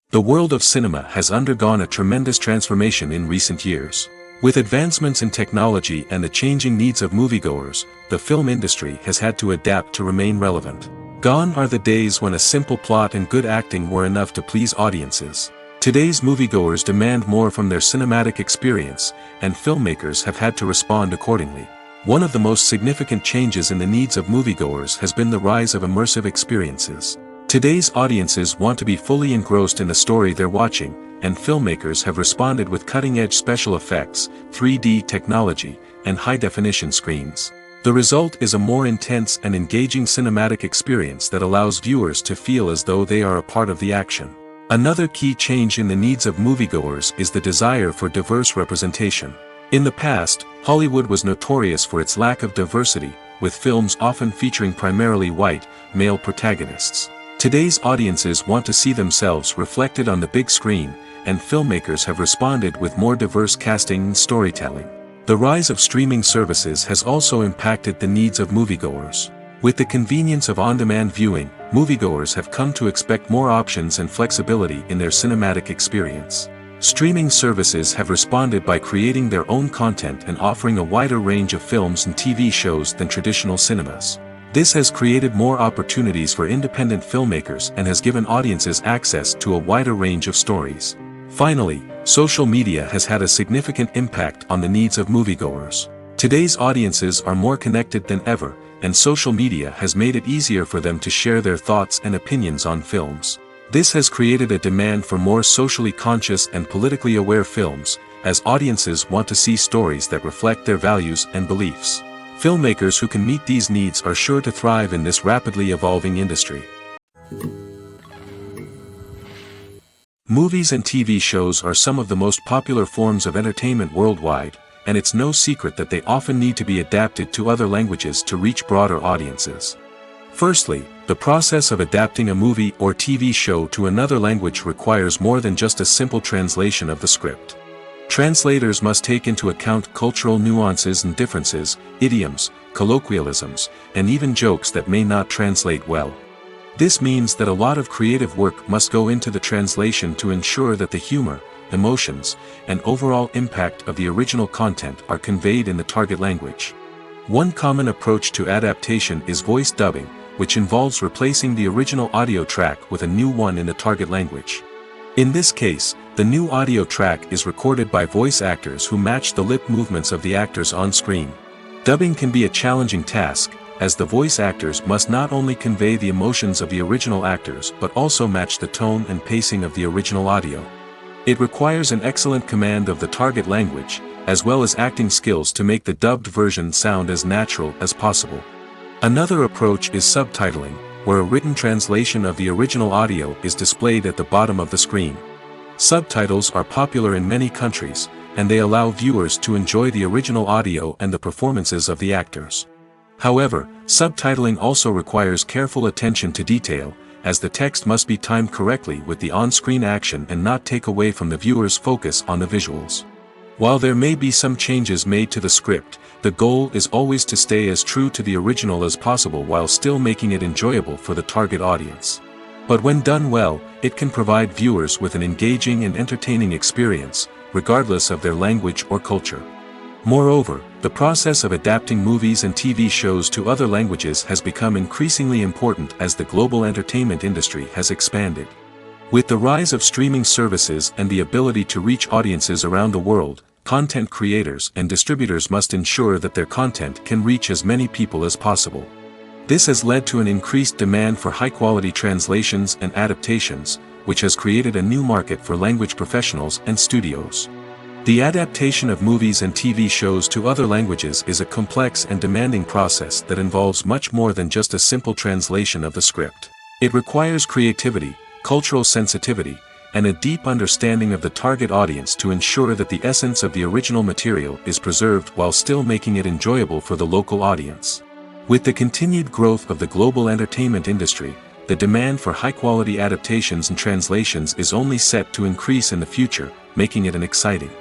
The world of cinema has undergone a tremendous transformation in recent years. With advancements in technology and the changing needs of moviegoers, the film industry has had to adapt to remain relevant. Gone are the days when a simple plot and good acting were enough to please audiences. Today's moviegoers demand more from their cinematic experience, and filmmakers have had to respond accordingly. One of the most significant changes in the needs of moviegoers has been the rise of immersive experiences. Today's audiences want to be fully engrossed in the story they're watching, and filmmakers have responded with cutting-edge special effects, 3D technology, and high-definition screens. The result is a more intense and engaging cinematic experience that allows viewers to feel as though they are a part of the action. Another key change in the needs of moviegoers is the desire for diverse representation. In the past, Hollywood was notorious for its lack of diversity, with films often featuring primarily white, male protagonists. Today's audiences want to see themselves reflected on the big screen, and filmmakers have responded with more diverse casting and storytelling. The rise of streaming services has also impacted the needs of moviegoers. With the convenience of on-demand viewing, moviegoers have come to expect more options and flexibility in their cinematic experience. Streaming services have responded by creating their own content and offering a wider range of films and TV shows than traditional cinemas. This has created more opportunities for independent filmmakers and has given audiences access to a wider range of stories. Finally, social media has had a significant impact on the needs of moviegoers. Today's audiences are more connected than ever, and social media has made it easier for them to share their thoughts and opinions on films. This has created a demand for more socially conscious and politically aware films, as audiences want to see stories that reflect their values and beliefs. Filmmakers who can meet these needs are sure to thrive in this rapidly evolving industry. Movies and TV shows are some of the most popular forms of entertainment worldwide, and it's no secret that they often need to be adapted to other languages to reach broader audiences. Firstly, the process of adapting a movie or TV show to another language requires more than just a simple translation of the script. Translators must take into account cultural nuances and differences, idioms, colloquialisms, and even jokes that may not translate well. This means that a lot of creative work must go into the translation to ensure that the humor, emotions, and overall impact of the original content are conveyed in the target language. One common approach to adaptation is voice dubbing, which involves replacing the original audio track with a new one in the target language. In this case, the new audio track is recorded by voice actors who match the lip movements of the actors on screen. Dubbing can be a challenging task, as the voice actors must not only convey the emotions of the original actors but also match the tone and pacing of the original audio. It requires an excellent command of the target language, as well as acting skills to make the dubbed version sound as natural as possible. Another approach is subtitling, where a written translation of the original audio is displayed at the bottom of the screen. Subtitles are popular in many countries, and they allow viewers to enjoy the original audio and the performances of the actors. However, subtitling also requires careful attention to detail, as the text must be timed correctly with the on-screen action and not take away from the viewer's focus on the visuals. While there may be some changes made to the script, the goal is always to stay as true to the original as possible while still making it enjoyable for the target audience. But when done well, it can provide viewers with an engaging and entertaining experience, regardless of their language or culture. Moreover, the process of adapting movies and TV shows to other languages has become increasingly important as the global entertainment industry has expanded. With the rise of streaming services and the ability to reach audiences around the world, content creators and distributors must ensure that their content can reach as many people as possible. This has led to an increased demand for high-quality translations and adaptations, which has created a new market for language professionals and studios. The adaptation of movies and TV shows to other languages is a complex and demanding process that involves much more than just a simple translation of the script. It requires creativity, cultural sensitivity, and a deep understanding of the target audience to ensure that the essence of the original material is preserved while still making it enjoyable for the local audience. With the continued growth of the global entertainment industry, the demand for high-quality adaptations and translations is only set to increase in the future, making it an exciting.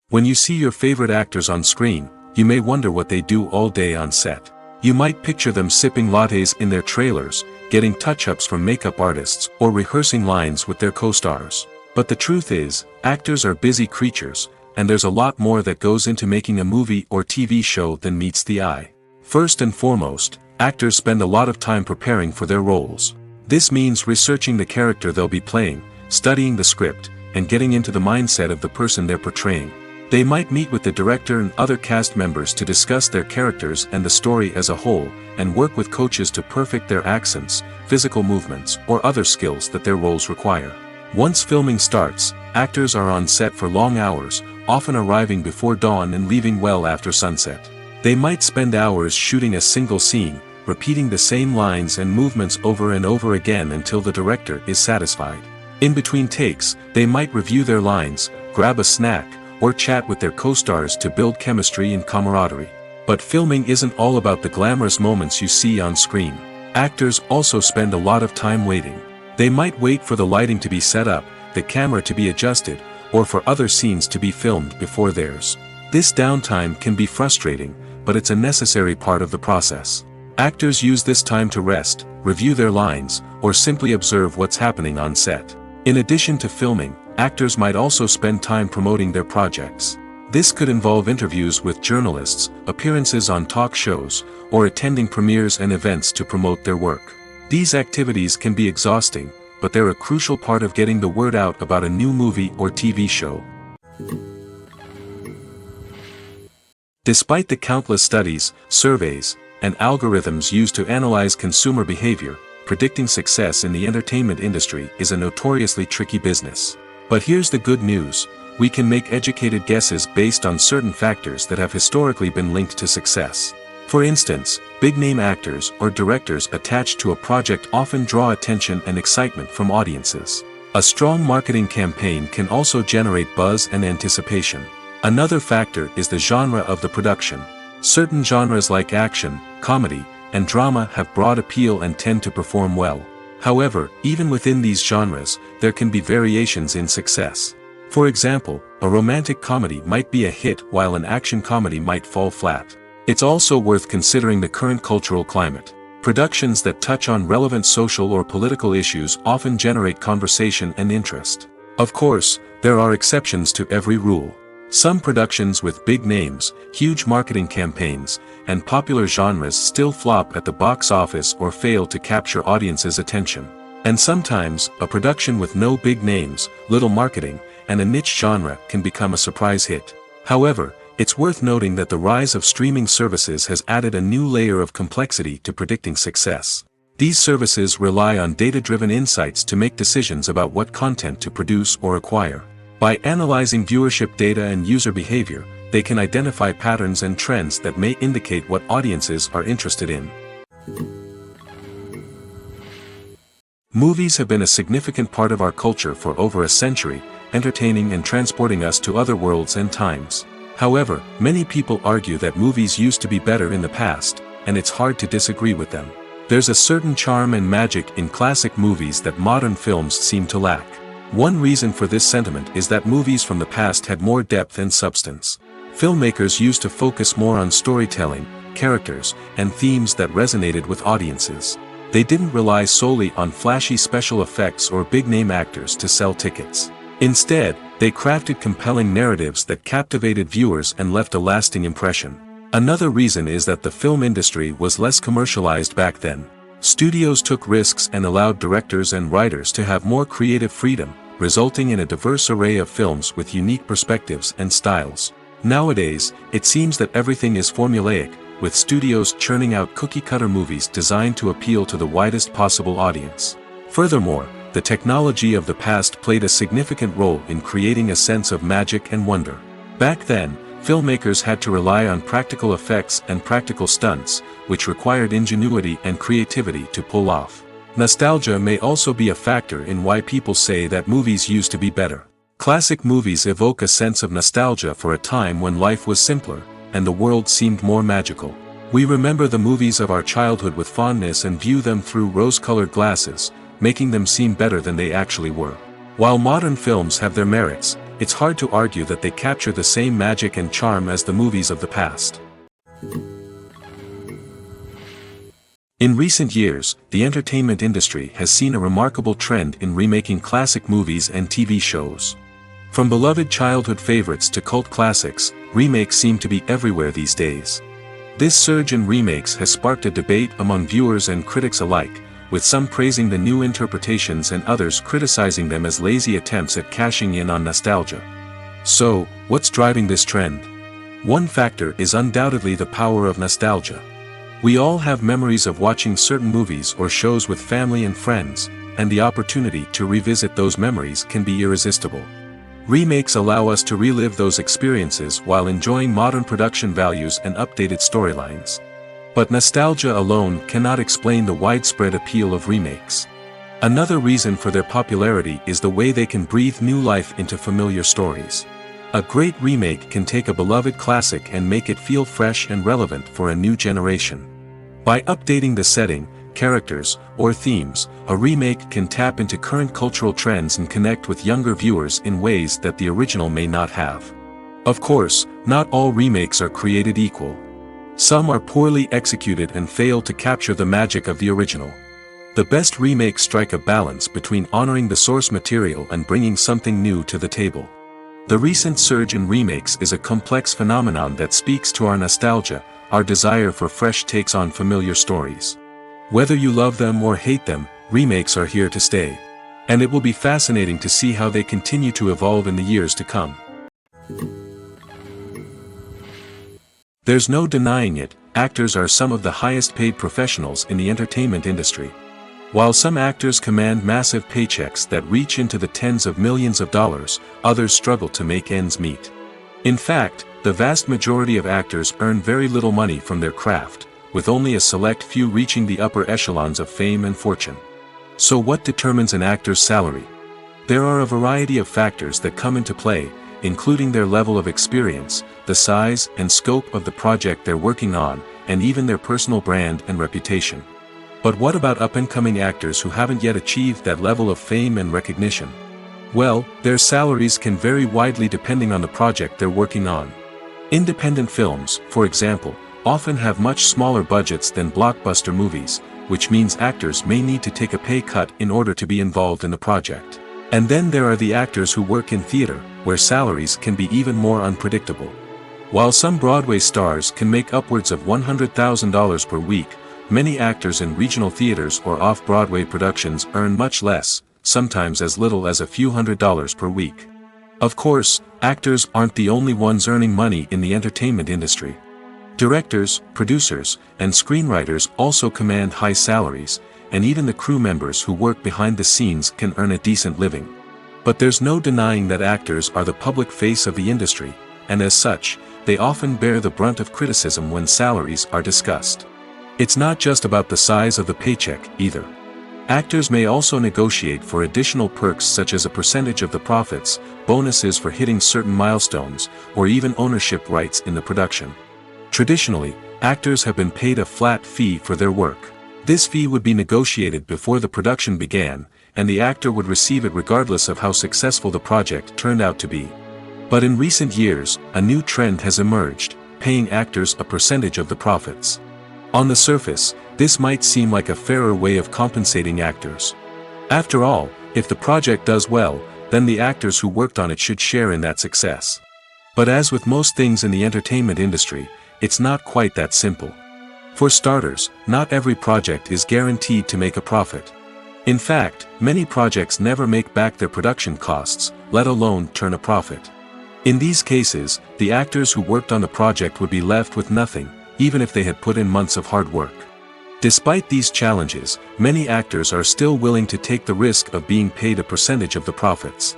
When you see your favorite actors on screen, you may wonder what they do all day on set. You might picture them sipping lattes in their trailers, getting touch-ups from makeup artists, or rehearsing lines with their co-stars. But the truth is, actors are busy creatures, and there's a lot more that goes into making a movie or TV show than meets the eye. First and foremost, actors spend a lot of time preparing for their roles. This means researching the character they'll be playing, studying the script, and getting into the mindset of the person they're portraying. They might meet with the director and other cast members to discuss their characters and the story as a whole, and work with coaches to perfect their accents, physical movements, or other skills that their roles require. Once filming starts, actors are on set for long hours, often arriving before dawn and leaving well after sunset. They might spend hours shooting a single scene, repeating the same lines and movements over and over again until the director is satisfied. In between takes, they might review their lines, grab a snack, or chat with their co-stars to build chemistry and camaraderie. But filming isn't all about the glamorous moments you see on screen. Actors also spend a lot of time waiting. They might wait for the lighting to be set up, the camera to be adjusted, or for other scenes to be filmed before theirs. This downtime can be frustrating, but it's a necessary part of the process. Actors use this time to rest, review their lines, or simply observe what's happening on set. In addition to filming, actors might also spend time promoting their projects. This could involve interviews with journalists, appearances on talk shows, or attending premieres and events to promote their work. These activities can be exhausting, but they're a crucial part of getting the word out about a new movie or TV show. Despite the countless studies, surveys, and algorithms used to analyze consumer behavior, predicting success in the entertainment industry is a notoriously tricky business. But here's the good news: we can make educated guesses based on certain factors that have historically been linked to success. For instance, big-name actors or directors attached to a project often draw attention and excitement from audiences. A strong marketing campaign can also generate buzz and anticipation. Another factor is the genre of the production. Certain genres like action, comedy, and drama have broad appeal and tend to perform well. However, even within these genres, there can be variations in success. For example, a romantic comedy might be a hit while an action comedy might fall flat. It's also worth considering the current cultural climate. Productions that touch on relevant social or political issues often generate conversation and interest. Of course, there are exceptions to every rule. Some productions with big names, huge marketing campaigns, and popular genres still flop at the box office or fail to capture audiences' attention. And sometimes, a production with no big names, little marketing, and a niche genre can become a surprise hit. However, it's worth noting that the rise of streaming services has added a new layer of complexity to predicting success. These services rely on data-driven insights to make decisions about what content to produce or acquire. By analyzing viewership data and user behavior, they can identify patterns and trends that may indicate what audiences are interested in. Movies have been a significant part of our culture for over a century, entertaining and transporting us to other worlds and times. However, many people argue that movies used to be better in the past, and it's hard to disagree with them. There's a certain charm and magic in classic movies that modern films seem to lack. One reason for this sentiment is that movies from the past had more depth and substance. Filmmakers used to focus more on storytelling, characters, and themes that resonated with audiences. They didn't rely solely on flashy special effects or big-name actors to sell tickets. Instead, they crafted compelling narratives that captivated viewers and left a lasting impression. Another reason is that the film industry was less commercialized back then. Studios took risks and allowed directors and writers to have more creative freedom, resulting in a diverse array of films with unique perspectives and styles. Nowadays, it seems that everything is formulaic, with studios churning out cookie-cutter movies designed to appeal to the widest possible audience. Furthermore, the technology of the past played a significant role in creating a sense of magic and wonder. Back then, filmmakers had to rely on practical effects and practical stunts, which required ingenuity and creativity to pull off. Nostalgia may also be a factor in why people say that movies used to be better. Classic movies evoke a sense of nostalgia for a time when life was simpler, and the world seemed more magical. We remember the movies of our childhood with fondness and view them through rose-colored glasses, making them seem better than they actually were. While modern films have their merits, it's hard to argue that they capture the same magic and charm as the movies of the past. In recent years, the entertainment industry has seen a remarkable trend in remaking classic movies and TV shows. From beloved childhood favorites to cult classics, remakes seem to be everywhere these days. This surge in remakes has sparked a debate among viewers and critics alike, with some praising the new interpretations and others criticizing them as lazy attempts at cashing in on nostalgia. So, what's driving this trend? One factor is undoubtedly the power of nostalgia. We all have memories of watching certain movies or shows with family and friends, and the opportunity to revisit those memories can be irresistible. Remakes allow us to relive those experiences while enjoying modern production values and updated storylines. But nostalgia alone cannot explain the widespread appeal of remakes. Another reason for their popularity is the way they can breathe new life into familiar stories. A great remake can take a beloved classic and make it feel fresh and relevant for a new generation. By updating the setting, characters, or themes, a remake can tap into current cultural trends and connect with younger viewers in ways that the original may not have. Of course, not all remakes are created equal. Some are poorly executed and fail to capture the magic of the original. The best remakes strike a balance between honoring the source material and bringing something new to the table. The recent surge in remakes is a complex phenomenon that speaks to our nostalgia, our desire for fresh takes on familiar stories. Whether you love them or hate them, remakes are here to stay. And it will be fascinating to see how they continue to evolve in the years to come. There's no denying it, actors are some of the highest paid professionals in the entertainment industry. While some actors command massive paychecks that reach into the tens of millions of dollars, others struggle to make ends meet. In fact, the vast majority of actors earn very little money from their craft, with only a select few reaching the upper echelons of fame and fortune. So what determines an actor's salary? There are a variety of factors that come into play, including their level of experience, the size and scope of the project they're working on, and even their personal brand and reputation. But what about up-and-coming actors who haven't yet achieved that level of fame and recognition? Well, their salaries can vary widely depending on the project they're working on. Independent films, for example, often have much smaller budgets than blockbuster movies, which means actors may need to take a pay cut in order to be involved in the project. And then there are the actors who work in theater, where salaries can be even more unpredictable. While some Broadway stars can make upwards of $100,000 per week, many actors in regional theaters or off-Broadway productions earn much less, sometimes as little as a few $100s per week. Of course, actors aren't the only ones earning money in the entertainment industry. Directors, producers, and screenwriters also command high salaries, and even the crew members who work behind the scenes can earn a decent living. But there's no denying that actors are the public face of the industry, and as such, they often bear the brunt of criticism when salaries are discussed. It's not just about the size of the paycheck, either. Actors may also negotiate for additional perks such as a percentage of the profits, bonuses for hitting certain milestones, or even ownership rights in the production. Traditionally, actors have been paid a flat fee for their work. This fee would be negotiated before the production began, and the actor would receive it regardless of how successful the project turned out to be. But in recent years, a new trend has emerged, paying actors a percentage of the profits. On the surface, this might seem like a fairer way of compensating actors. After all, if the project does well, then the actors who worked on it should share in that success. But as with most things in the entertainment industry, it's not quite that simple. For starters, not every project is guaranteed to make a profit. In fact, many projects never make back their production costs, let alone turn a profit. In these cases, the actors who worked on the project would be left with nothing, even if they had put in months of hard work. Despite these challenges, many actors are still willing to take the risk of being paid a percentage of the profits.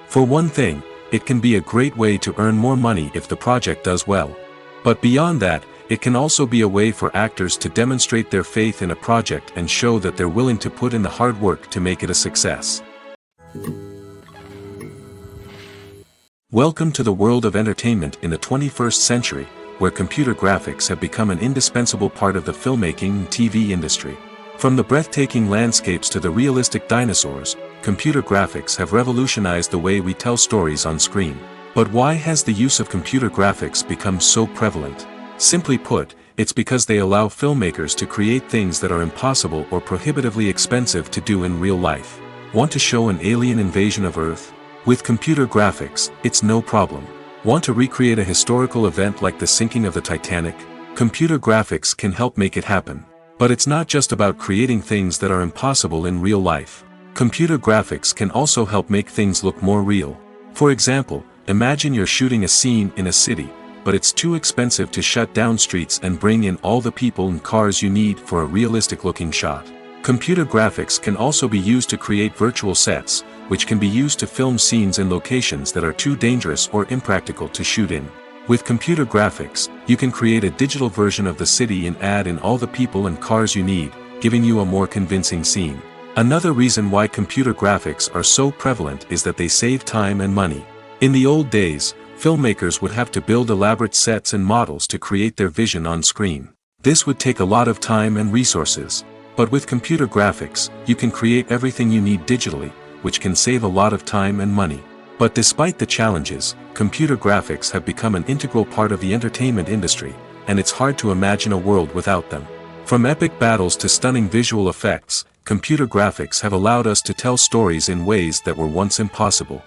For one thing, it can be a great way to earn more money if the project does well. But beyond that, it can also be a way for actors to demonstrate their faith in a project and show that they're willing to put in the hard work to make it a success. Welcome to the world of entertainment in the 21st century, where computer graphics have become an indispensable part of the filmmaking and TV industry. From the breathtaking landscapes to the realistic dinosaurs, computer graphics have revolutionized the way we tell stories on screen. But why has the use of computer graphics become so prevalent? Simply put, it's because they allow filmmakers to create things that are impossible or prohibitively expensive to do in real life. Want to show an alien invasion of Earth? With computer graphics, it's no problem. Want to recreate a historical event like the sinking of the Titanic? Computer graphics can help make it happen. But it's not just about creating things that are impossible in real life. Computer graphics can also help make things look more real. For example, imagine you're shooting a scene in a city, but it's too expensive to shut down streets and bring in all the people and cars you need for a realistic-looking shot. Computer graphics can also be used to create virtual sets, which can be used to film scenes in locations that are too dangerous or impractical to shoot in. With computer graphics, you can create a digital version of the city and add in all the people and cars you need, giving you a more convincing scene. Another reason why computer graphics are so prevalent is that they save time and money. In the old days, filmmakers would have to build elaborate sets and models to create their vision on screen. This would take a lot of time and resources. But with computer graphics, you can create everything you need digitally, which can save a lot of time and money. But despite the challenges, computer graphics have become an integral part of the entertainment industry, and it's hard to imagine a world without them. From epic battles to stunning visual effects, computer graphics have allowed us to tell stories in ways that were once impossible.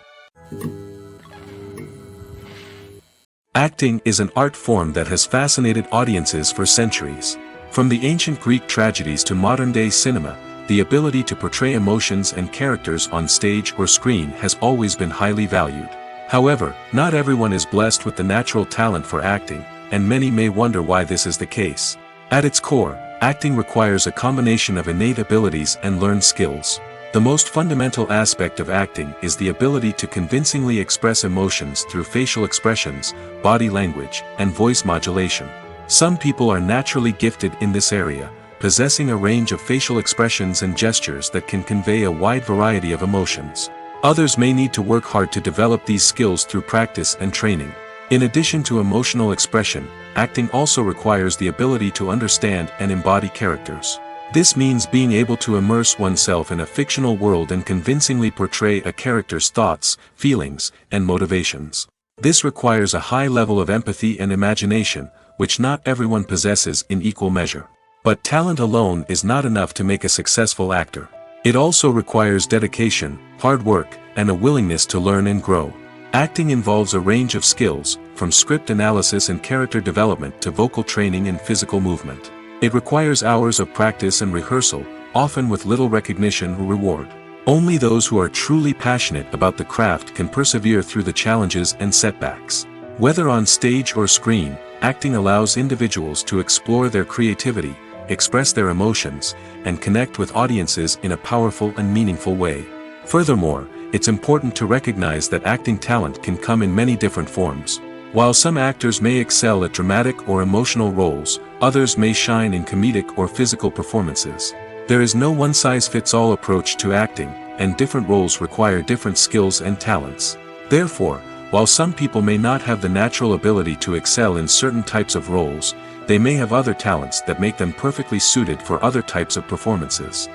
Acting is an art form that has fascinated audiences for centuries. From the ancient Greek tragedies to modern-day cinema, the ability to portray emotions and characters on stage or screen has always been highly valued. However, not everyone is blessed with the natural talent for acting, and many may wonder why this is the case. At its core, Acting requires a combination of innate abilities and learned skills. The most fundamental aspect of acting is the ability to convincingly express emotions through facial expressions, body language, and voice modulation. Some people are naturally gifted in this area, possessing a range of facial expressions and gestures that can convey a wide variety of emotions. Others may need to work hard to develop these skills through practice and training. In addition to emotional expression, acting also requires the ability to understand and embody characters. This means being able to immerse oneself in a fictional world and convincingly portray a character's thoughts, feelings, and motivations. This requires a high level of empathy and imagination, which not everyone possesses in equal measure. But talent alone is not enough to make a successful actor. It also requires dedication, hard work, and a willingness to learn and grow. Acting involves a range of skills, from script analysis and character development to vocal training and physical movement. It requires hours of practice and rehearsal, often with little recognition or reward. Only those who are truly passionate about the craft can persevere through the challenges and setbacks. Whether on stage or screen, acting allows individuals to explore their creativity, express their emotions, and connect with audiences in a powerful and meaningful way. Furthermore, it's important to recognize that acting talent can come in many different forms. While some actors may excel at dramatic or emotional roles, others may shine in comedic or physical performances. There is no one-size-fits-all approach to acting, and different roles require different skills and talents. Therefore, while some people may not have the natural ability to excel in certain types of roles, they may have other talents that make them perfectly suited for other types of performances.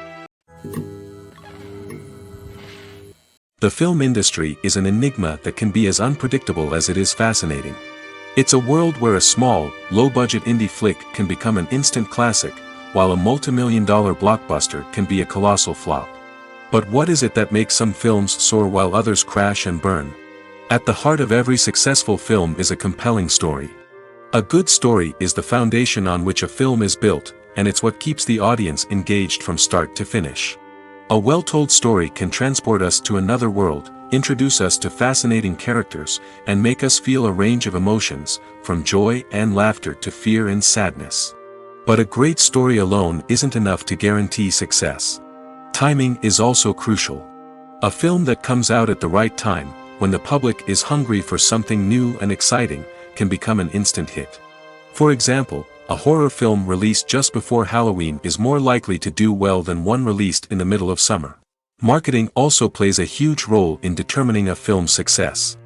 The film industry is an enigma that can be as unpredictable as it is fascinating. It's a world where a small, low-budget indie flick can become an instant classic, while a multi-million-dollar blockbuster can be a colossal flop. But what is it that makes some films soar while others crash and burn? At the heart of every successful film is a compelling story. A good story is the foundation on which a film is built, and it's what keeps the audience engaged from start to finish. A well-told story can transport us to another world, introduce us to fascinating characters, and make us feel a range of emotions, from joy and laughter to fear and sadness. But a great story alone isn't enough to guarantee success. Timing is also crucial. A film that comes out at the right time, when the public is hungry for something new and exciting, can become an instant hit. For example, a horror film released just before Halloween is more likely to do well than one released in the middle of summer. Marketing also plays a huge role in determining a film's success.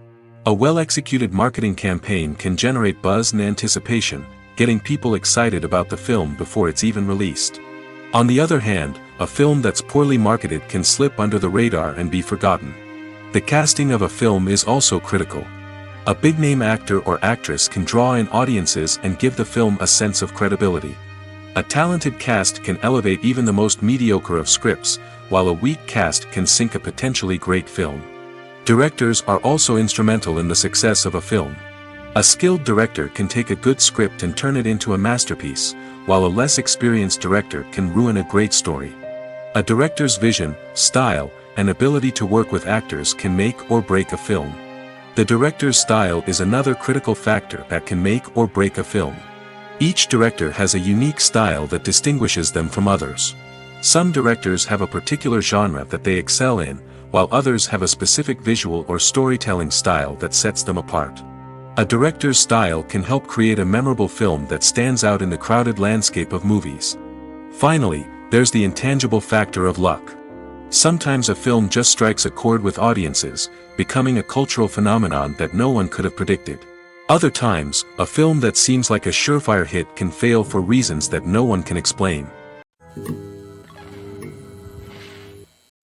A well-executed marketing campaign can generate buzz and anticipation, getting people excited about the film before it's even released. On the other hand, a film that's poorly marketed can slip under the radar and be forgotten. The casting of a film is also critical. A big-name actor or actress can draw in audiences and give the film a sense of credibility. A talented cast can elevate even the most mediocre of scripts, while a weak cast can sink a potentially great film. Directors are also instrumental in the success of a film. A skilled director can take a good script and turn it into a masterpiece, while a less experienced director can ruin a great story. A director's vision, style, and ability to work with actors can make or break a film. The director's style is another critical factor that can make or break a film. Each director has a unique style that distinguishes them from others. Some directors have a particular genre that they excel in, while others have a specific visual or storytelling style that sets them apart. A director's style can help create a memorable film that stands out in the crowded landscape of movies. Finally, there's the intangible factor of luck. Sometimes a film just strikes a chord with audiences, becoming a cultural phenomenon that no one could have predicted. Other times, a film that seems like a surefire hit can fail for reasons that no one can explain.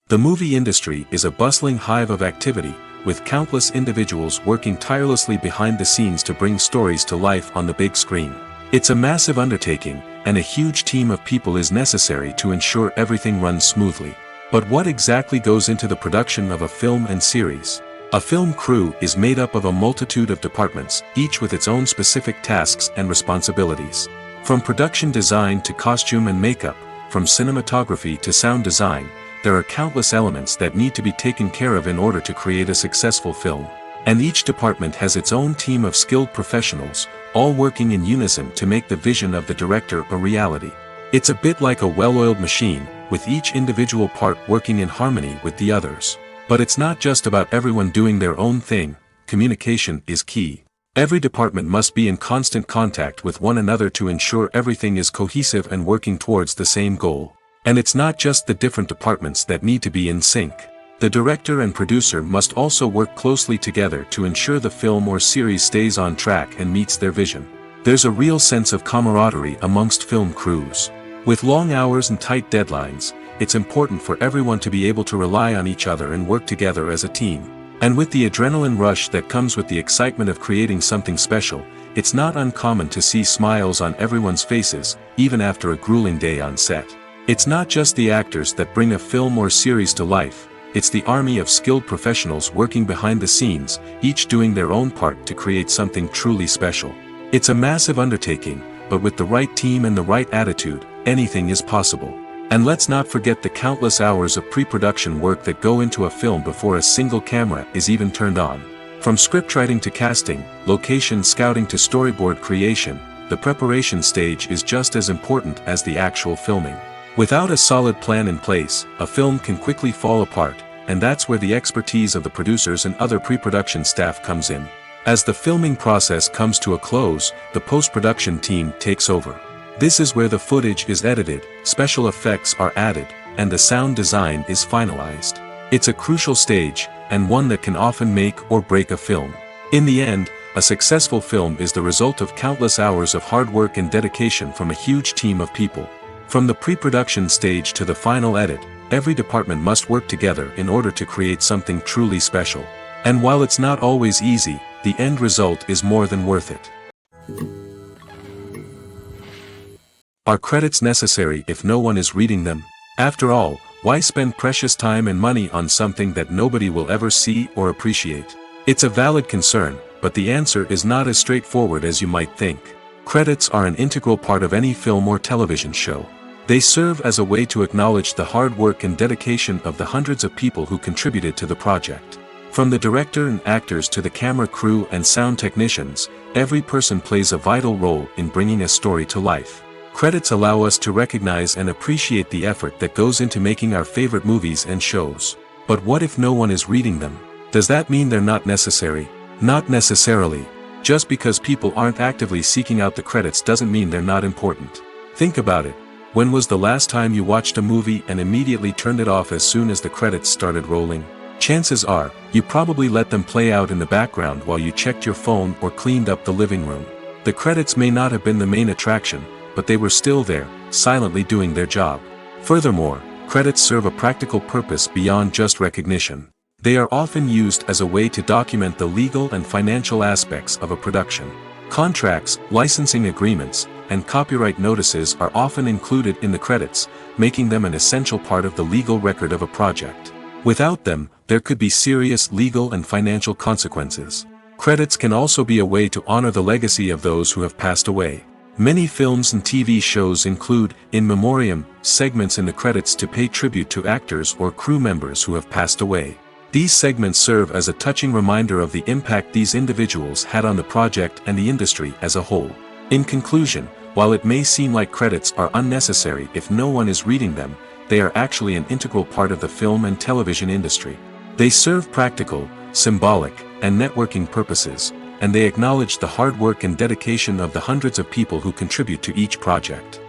The movie industry is a bustling hive of activity, with countless individuals working tirelessly behind the scenes to bring stories to life on the big screen. It's a massive undertaking, and a huge team of people is necessary to ensure everything runs smoothly. But what exactly goes into the production of a film and series? A film crew is made up of a multitude of departments, each with its own specific tasks and responsibilities. From production design to costume and makeup, from cinematography to sound design, there are countless elements that need to be taken care of in order to create a successful film. And each department has its own team of skilled professionals, all working in unison to make the vision of the director a reality. It's a bit like a well-oiled machine, with each individual part working in harmony with the others. But it's not just about everyone doing their own thing. Communication is key. Every department must be in constant contact with one another to ensure everything is cohesive and working towards the same goal. And it's not just the different departments that need to be in sync. The director and producer must also work closely together to ensure the film or series stays on track and meets their vision. There's a real sense of camaraderie amongst film crews. With long hours and tight deadlines, it's important for everyone to be able to rely on each other and work together as a team. And with the adrenaline rush that comes with the excitement of creating something special, it's not uncommon to see smiles on everyone's faces, even after a grueling day on set. It's not just the actors that bring a film or series to life, it's the army of skilled professionals working behind the scenes, each doing their own part to create something truly special. It's a massive undertaking, but with the right team and the right attitude, anything is possible. And let's not forget the countless hours of pre-production work that go into a film before a single camera is even turned on. From scriptwriting to casting, location scouting to storyboard creation, the preparation stage is just as important as the actual filming. Without a solid plan in place, a film can quickly fall apart, and that's where the expertise of the producers and other pre-production staff comes in. As the filming process comes to a close, the post-production team takes over. This is where the footage is edited, special effects are added, and the sound design is finalized. It's a crucial stage, and one that can often make or break a film. In the end, a successful film is the result of countless hours of hard work and dedication from a huge team of people. From the pre-production stage to the final edit, every department must work together in order to create something truly special. And while it's not always easy, the end result is more than worth it. Are credits necessary if no one is reading them? After all, why spend precious time and money on something that nobody will ever see or appreciate? It's a valid concern, but the answer is not as straightforward as you might think. Credits are an integral part of any film or television show. They serve as a way to acknowledge the hard work and dedication of the hundreds of people who contributed to the project. From the director and actors to the camera crew and sound technicians, every person plays a vital role in bringing a story to life. Credits allow us to recognize and appreciate the effort that goes into making our favorite movies and shows. But what if no one is reading them? Does that mean they're not necessary? Not necessarily. Just because people aren't actively seeking out the credits doesn't mean they're not important. Think about it. When was the last time you watched a movie and immediately turned it off as soon as the credits started rolling? Chances are, you probably let them play out in the background while you checked your phone or cleaned up the living room. The credits may not have been the main attraction, but they were still there, silently doing their job. Furthermore, credits serve a practical purpose beyond just recognition. They are often used as a way to document the legal and financial aspects of a production. Contracts, licensing agreements, and copyright notices are often included in the credits, making them an essential part of the legal record of a project. Without them, there could be serious legal and financial consequences. Credits can also be a way to honor the legacy of those who have passed away. Many films and TV shows include, in memoriam, segments in the credits to pay tribute to actors or crew members who have passed away. These segments serve as a touching reminder of the impact these individuals had on the project and the industry as a whole. In conclusion, while it may seem like credits are unnecessary if no one is reading them, they are actually an integral part of the film and television industry. They serve practical, symbolic, and networking purposes, and they acknowledge the hard work and dedication of the hundreds of people who contribute to each project.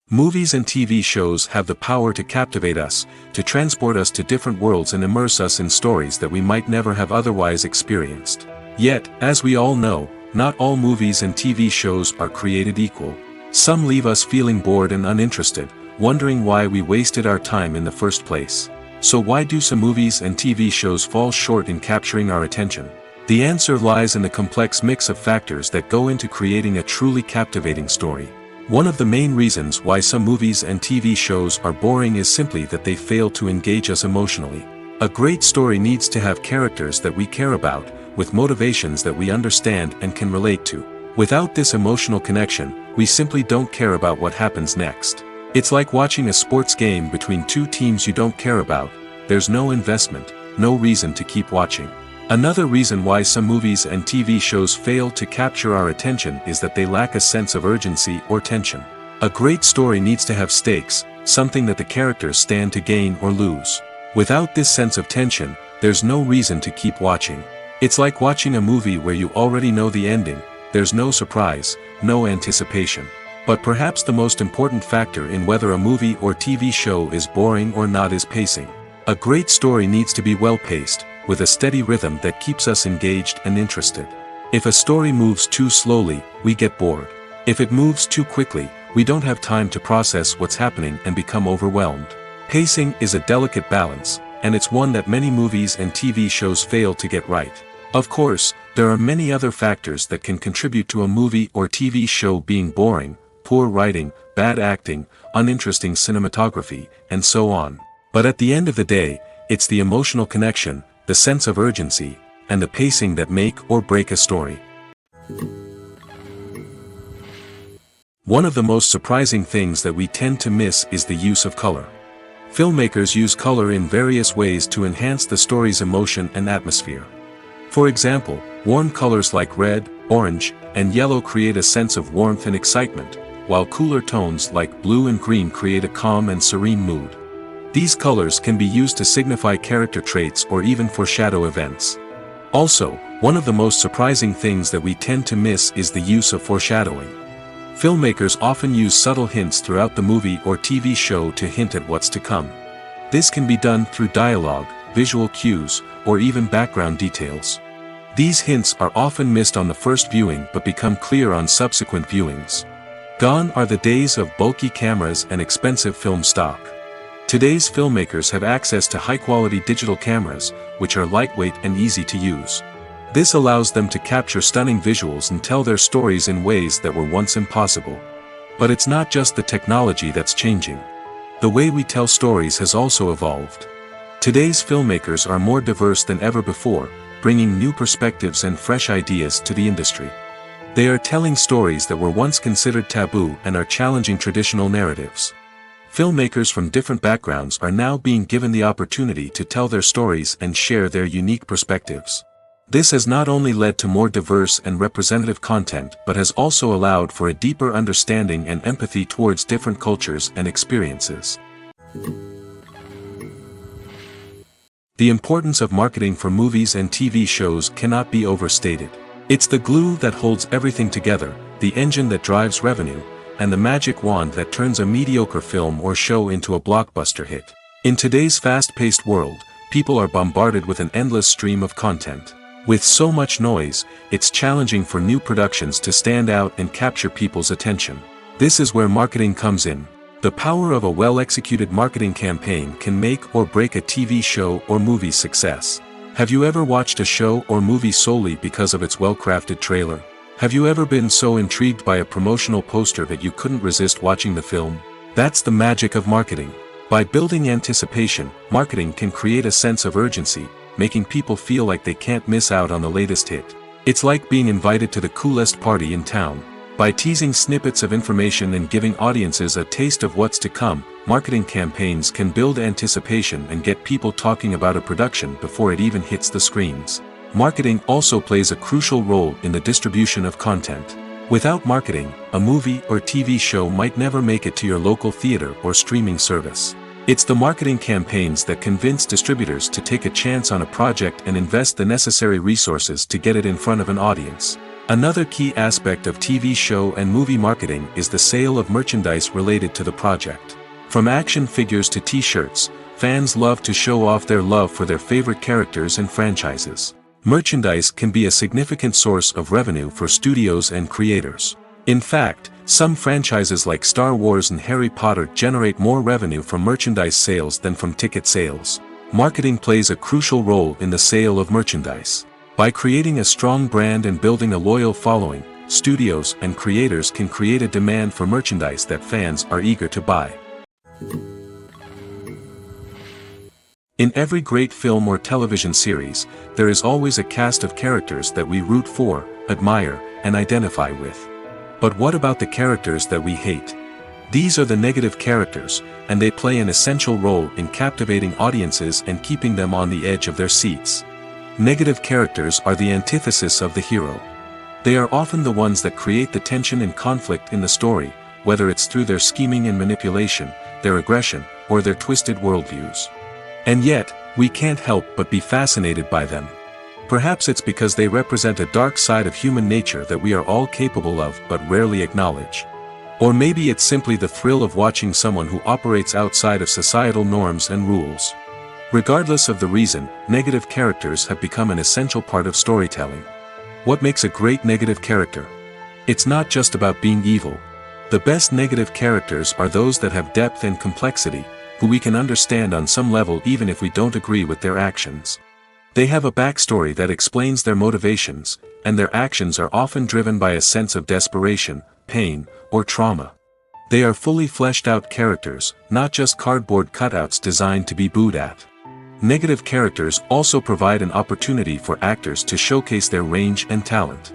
Movies and TV shows have the power to captivate us, to transport us to different worlds and immerse us in stories that we might never have otherwise experienced. Yet, as we all know, not all movies and TV shows are created equal. Some leave us feeling bored and uninterested, wondering why we wasted our time in the first place. So why do some movies and TV shows fall short in capturing our attention? The answer lies in the complex mix of factors that go into creating a truly captivating story. One of the main reasons why some movies and TV shows are boring is simply that they fail to engage us emotionally. A great story needs to have characters that we care about, with motivations that we understand and can relate to. Without this emotional connection, we simply don't care about what happens next. It's like watching a sports game between two teams you don't care about. There's no investment, no reason to keep watching. Another reason why some movies and TV shows fail to capture our attention is that they lack a sense of urgency or tension. A great story needs to have stakes, something that the characters stand to gain or lose. Without this sense of tension, there's no reason to keep watching. It's like watching a movie where you already know the ending, there's no surprise, no anticipation. But perhaps the most important factor in whether a movie or TV show is boring or not is pacing. A great story needs to be well-paced, with a steady rhythm that keeps us engaged and interested. If a story moves too slowly, we get bored. If it moves too quickly, we don't have time to process what's happening and become overwhelmed. Pacing is a delicate balance, and it's one that many movies and TV shows fail to get right. Of course, there are many other factors that can contribute to a movie or TV show being boring: poor writing, bad acting, uninteresting cinematography, and so on. But at the end of the day, it's the emotional connection, the sense of urgency, and the pacing that make or break a story. One of the most surprising things that we tend to miss is the use of color. Filmmakers use color in various ways to enhance the story's emotion and atmosphere. For example, warm colors like red, orange, and yellow create a sense of warmth and excitement, while cooler tones like blue and green create a calm and serene mood. These colors can be used to signify character traits or even foreshadow events. Also, one of the most surprising things that we tend to miss is the use of foreshadowing. Filmmakers often use subtle hints throughout the movie or TV show to hint at what's to come. This can be done through dialogue, visual cues, or even background details. These hints are often missed on the first viewing but become clear on subsequent viewings. Gone are the days of bulky cameras and expensive film stock. Today's filmmakers have access to high-quality digital cameras, which are lightweight and easy to use. This allows them to capture stunning visuals and tell their stories in ways that were once impossible. But it's not just the technology that's changing. The way we tell stories has also evolved. Today's filmmakers are more diverse than ever before, bringing new perspectives and fresh ideas to the industry. They are telling stories that were once considered taboo and are challenging traditional narratives. Filmmakers from different backgrounds are now being given the opportunity to tell their stories and share their unique perspectives. This has not only led to more diverse and representative content but has also allowed for a deeper understanding and empathy towards different cultures and experiences. The importance of marketing for movies and TV shows cannot be overstated. It's the glue that holds everything together, the engine that drives revenue, and the magic wand that turns a mediocre film or show into a blockbuster hit. In today's fast-paced world, people are bombarded with an endless stream of content. With so much noise, it's challenging for new productions to stand out and capture people's attention. This is where marketing comes in. The power of a well-executed marketing campaign can make or break a TV show or movie's success. Have you ever watched a show or movie solely because of its well-crafted trailer? Have you ever been so intrigued by a promotional poster that you couldn't resist watching the film? That's the magic of marketing. By building anticipation, marketing can create a sense of urgency, making people feel like they can't miss out on the latest hit. It's like being invited to the coolest party in town. By teasing snippets of information and giving audiences a taste of what's to come, marketing campaigns can build anticipation and get people talking about a production before it even hits the screens. Marketing also plays a crucial role in the distribution of content. Without marketing, a movie or TV show might never make it to your local theater or streaming service. It's the marketing campaigns that convince distributors to take a chance on a project and invest the necessary resources to get it in front of an audience. Another key aspect of TV show and movie marketing is the sale of merchandise related to the project. From action figures to t-shirts, fans love to show off their love for their favorite characters and franchises. Merchandise can be a significant source of revenue for studios and creators. In fact, some franchises like Star Wars and Harry Potter generate more revenue from merchandise sales than from ticket sales. Marketing plays a crucial role in the sale of merchandise. By creating a strong brand and building a loyal following, studios and creators can create a demand for merchandise that fans are eager to buy. In every great film or television series, there is always a cast of characters that we root for, admire, and identify with. But what about the characters that we hate? These are the negative characters, and they play an essential role in captivating audiences and keeping them on the edge of their seats. Negative characters are the antithesis of the hero. They are often the ones that create the tension and conflict in the story, whether it's through their scheming and manipulation, their aggression, or their twisted worldviews. And yet, we can't help but be fascinated by them. Perhaps it's because they represent a dark side of human nature that we are all capable of but rarely acknowledge. Or maybe it's simply the thrill of watching someone who operates outside of societal norms and rules. Regardless of the reason, negative characters have become an essential part of storytelling. What makes a great negative character? It's not just about being evil. The best negative characters are those that have depth and complexity, who we can understand on some level even if we don't agree with their actions. They have a backstory that explains their motivations, and their actions are often driven by a sense of desperation, pain, or trauma. They are fully fleshed out characters, not just cardboard cutouts designed to be booed at. Negative characters also provide an opportunity for actors to showcase their range and talent.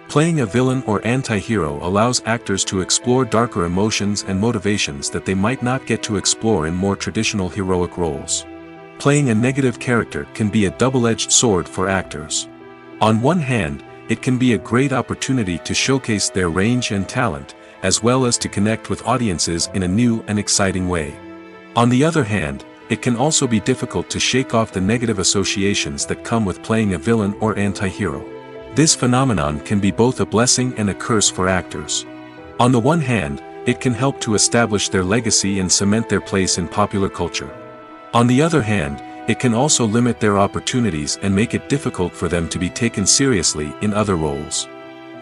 Playing a villain or anti-hero allows actors to explore darker emotions and motivations that they might not get to explore in more traditional heroic roles. Playing a negative character can be a double-edged sword for actors. On one hand, it can be a great opportunity to showcase their range and talent, as well as to connect with audiences in a new and exciting way. On the other hand, it can also be difficult to shake off the negative associations that come with playing a villain or anti-hero. This phenomenon can be both a blessing and a curse for actors. On the one hand, it can help to establish their legacy and cement their place in popular culture. On the other hand, it can also limit their opportunities and make it difficult for them to be taken seriously in other roles.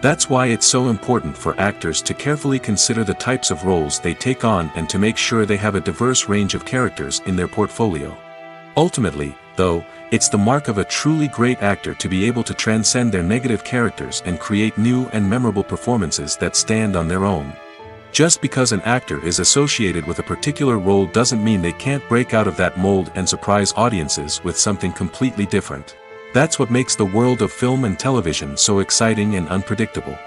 That's why it's so important for actors to carefully consider the types of roles they take on and to make sure they have a diverse range of characters in their portfolio. Ultimately, though, it's the mark of a truly great actor to be able to transcend their negative characters and create new and memorable performances that stand on their own. Just because an actor is associated with a particular role doesn't mean they can't break out of that mold and surprise audiences with something completely different. That's what makes the world of film and television so exciting and unpredictable.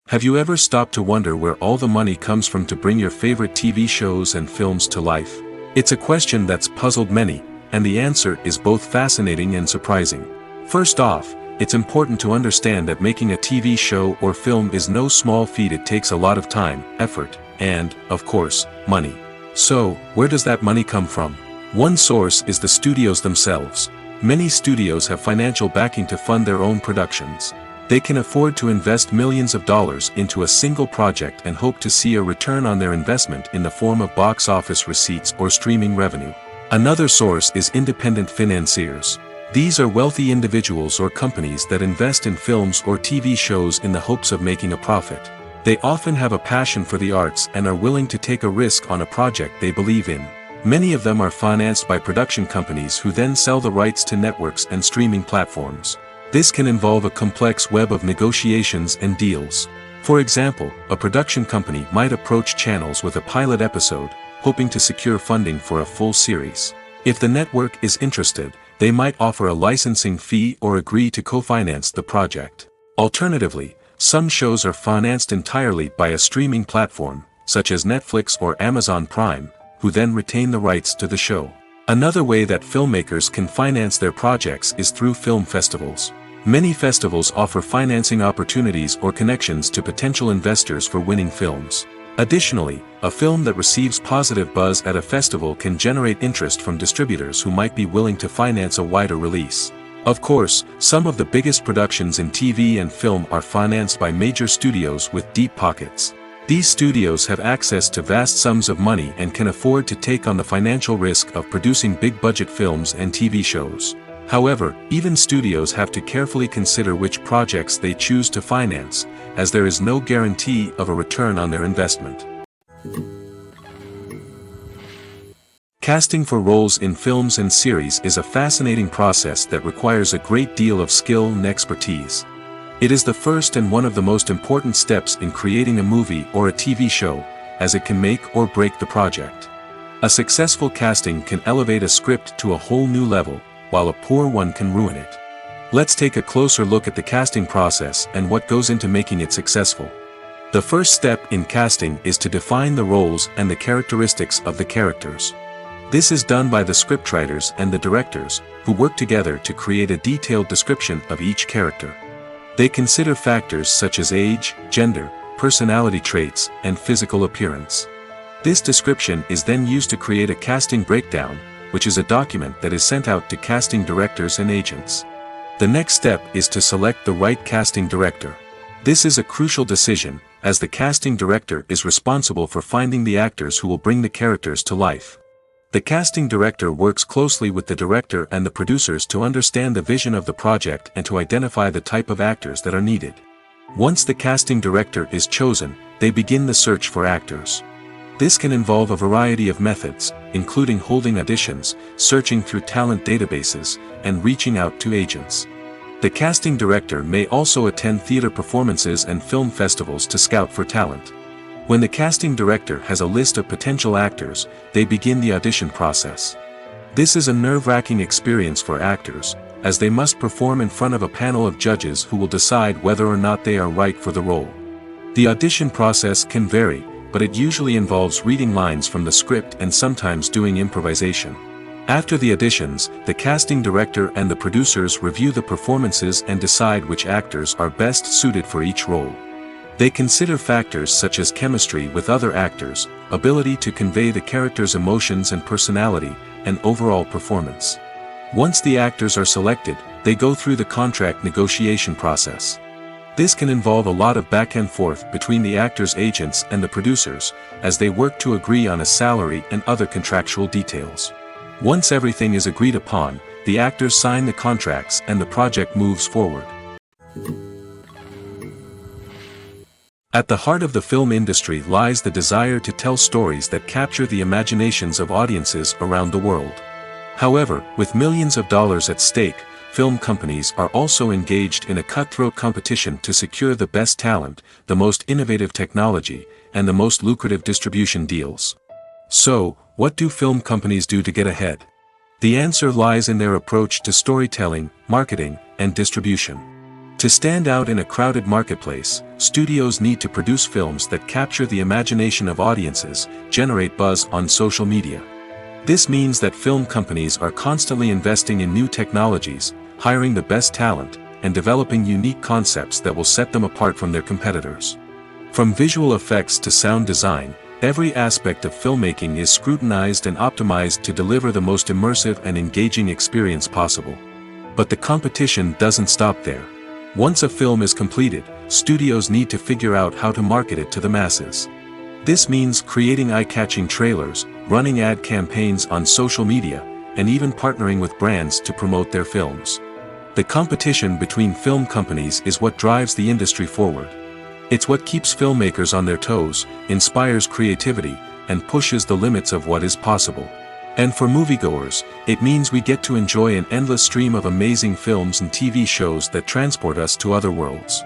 Have you ever stopped to wonder where all the money comes from to bring your favorite TV shows and films to life? It's a question that's puzzled many, and the answer is both fascinating and surprising. First off, it's important to understand that making a TV show or film is no small feat. It takes a lot of time, effort, and, of course, money. So, where does that money come from? One source is the studios themselves. Many studios have financial backing to fund their own productions. They can afford to invest millions of dollars into a single project and hope to see a return on their investment in the form of box office receipts or streaming revenue. Another source is independent financiers. These are wealthy individuals or companies that invest in films or TV shows in the hopes of making a profit. They often have a passion for the arts and are willing to take a risk on a project they believe in. Many of them are financed by production companies who then sell the rights to networks and streaming platforms. This can involve a complex web of negotiations and deals. For example, a production company might approach channels with a pilot episode, hoping to secure funding for a full series. If the network is interested, they might offer a licensing fee or agree to co-finance the project. Alternatively, some shows are financed entirely by a streaming platform, such as Netflix or Amazon Prime, who then retain the rights to the show. Another way that filmmakers can finance their projects is through film festivals. Many festivals offer financing opportunities or connections to potential investors for winning films. Additionally, a film that receives positive buzz at a festival can generate interest from distributors who might be willing to finance a wider release. Of course, some of the biggest productions in TV and film are financed by major studios with deep pockets. These studios have access to vast sums of money and can afford to take on the financial risk of producing big-budget films and TV shows. However, even studios have to carefully consider which projects they choose to finance, as there is no guarantee of a return on their investment. Casting for roles in films and series is a fascinating process that requires a great deal of skill and expertise. It is the first and one of the most important steps in creating a movie or a TV show, as it can make or break the project. A successful casting can elevate a script to a whole new level, while a poor one can ruin it. Let's take a closer look at the casting process and what goes into making it successful. The first step in casting is to define the roles and the characteristics of the characters. This is done by the scriptwriters and the directors, who work together to create a detailed description of each character. They consider factors such as age, gender, personality traits, and physical appearance. This description is then used to create a casting breakdown, which is a document that is sent out to casting directors and agents. The next step is to select the right casting director. This is a crucial decision, as the casting director is responsible for finding the actors who will bring the characters to life. The casting director works closely with the director and the producers to understand the vision of the project and to identify the type of actors that are needed. Once the casting director is chosen, they begin the search for actors. This can involve a variety of methods, including holding auditions, searching through talent databases, and reaching out to agents. The casting director may also attend theater performances and film festivals to scout for talent. When the casting director has a list of potential actors, they begin the audition process. This is a nerve-wracking experience for actors, as they must perform in front of a panel of judges who will decide whether or not they are right for the role. The audition process can vary, but it usually involves reading lines from the script and sometimes doing improvisation. After the auditions, the casting director and the producers review the performances and decide which actors are best suited for each role. They consider factors such as chemistry with other actors, ability to convey the character's emotions and personality, and overall performance. Once the actors are selected, they go through the contract negotiation process. This can involve a lot of back and forth between the actors' agents and the producers, as they work to agree on a salary and other contractual details. Once everything is agreed upon, the actors sign the contracts and the project moves forward. At the heart of the film industry lies the desire to tell stories that capture the imaginations of audiences around the world. However, with millions of dollars at stake, film companies are also engaged in a cutthroat competition to secure the best talent, the most innovative technology, and the most lucrative distribution deals. So, what do film companies do to get ahead? The answer lies in their approach to storytelling, marketing, and distribution. To stand out in a crowded marketplace, studios need to produce films that capture the imagination of audiences, generate buzz on social media. This means that film companies are constantly investing in new technologies, hiring the best talent, and developing unique concepts that will set them apart from their competitors. From visual effects to sound design, every aspect of filmmaking is scrutinized and optimized to deliver the most immersive and engaging experience possible. But the competition doesn't stop there. Once a film is completed, studios need to figure out how to market it to the masses. This means creating eye-catching trailers, running ad campaigns on social media, and even partnering with brands to promote their films. The competition between film companies is what drives the industry forward. It's what keeps filmmakers on their toes, inspires creativity, and pushes the limits of what is possible. And for moviegoers, it means we get to enjoy an endless stream of amazing films and TV shows that transport us to other worlds.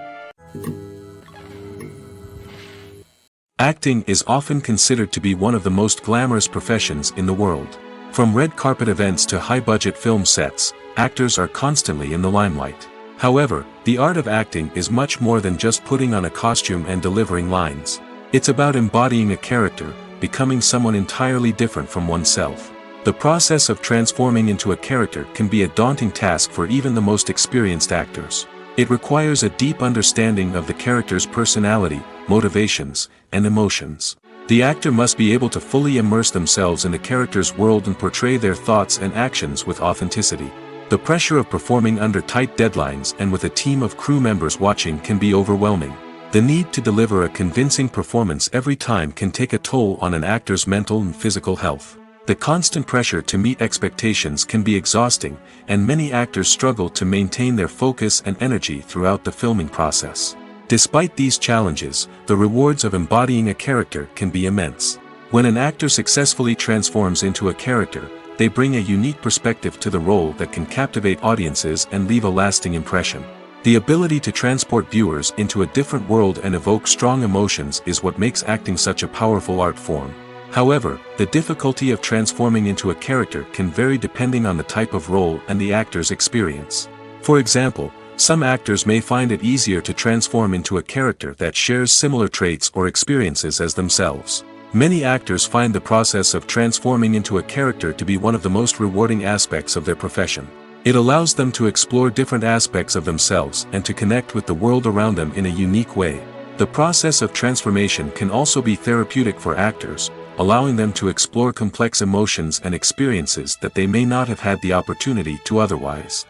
Acting is often considered to be one of the most glamorous professions in the world. From red carpet events to high-budget film sets, actors are constantly in the limelight. However, the art of acting is much more than just putting on a costume and delivering lines. It's about embodying a character, becoming someone entirely different from oneself. The process of transforming into a character can be a daunting task for even the most experienced actors. It requires a deep understanding of the character's personality, motivations, and emotions. The actor must be able to fully immerse themselves in the character's world and portray their thoughts and actions with authenticity. The pressure of performing under tight deadlines and with a team of crew members watching can be overwhelming. The need to deliver a convincing performance every time can take a toll on an actor's mental and physical health. The constant pressure to meet expectations can be exhausting, and many actors struggle to maintain their focus and energy throughout the filming process. Despite these challenges, the rewards of embodying a character can be immense. When an actor successfully transforms into a character, they bring a unique perspective to the role that can captivate audiences and leave a lasting impression. The ability to transport viewers into a different world and evoke strong emotions is what makes acting such a powerful art form. However, the difficulty of transforming into a character can vary depending on the type of role and the actor's experience. For example, some actors may find it easier to transform into a character that shares similar traits or experiences as themselves. Many actors find the process of transforming into a character to be one of the most rewarding aspects of their profession. It allows them to explore different aspects of themselves and to connect with the world around them in a unique way. The process of transformation can also be therapeutic for actors, allowing them to explore complex emotions and experiences that they may not have had the opportunity to otherwise.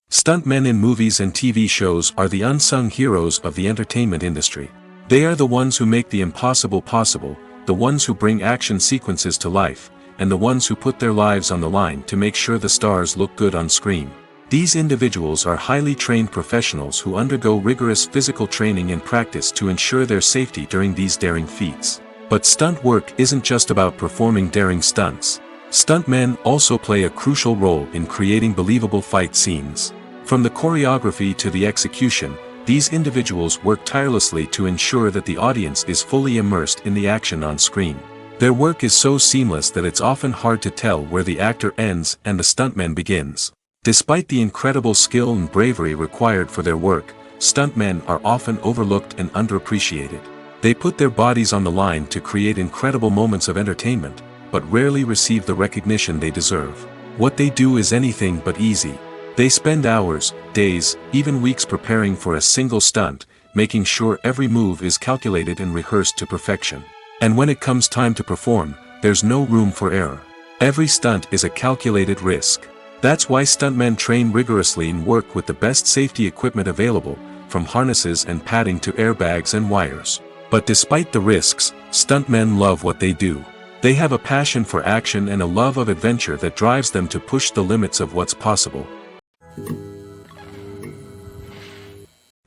Stuntmen in movies and TV shows are the unsung heroes of the entertainment industry. They are the ones who make the impossible possible, the ones who bring action sequences to life, and the ones who put their lives on the line to make sure the stars look good on screen. These individuals are highly trained professionals who undergo rigorous physical training and practice to ensure their safety during these daring feats. But stunt work isn't just about performing daring stunts. Stuntmen also play a crucial role in creating believable fight scenes. From the choreography to the execution, these individuals work tirelessly to ensure that the audience is fully immersed in the action on screen. Their work is so seamless that it's often hard to tell where the actor ends and the stuntman begins. Despite the incredible skill and bravery required for their work, stuntmen are often overlooked and underappreciated. They put their bodies on the line to create incredible moments of entertainment, but rarely receive the recognition they deserve. What they do is anything but easy. They spend hours, days, even weeks preparing for a single stunt, making sure every move is calculated and rehearsed to perfection. And when it comes time to perform, there's no room for error. Every stunt is a calculated risk. That's why stuntmen train rigorously and work with the best safety equipment available, from harnesses and padding to airbags and wires. But despite the risks, stuntmen love what they do. They have a passion for action and a love of adventure that drives them to push the limits of what's possible.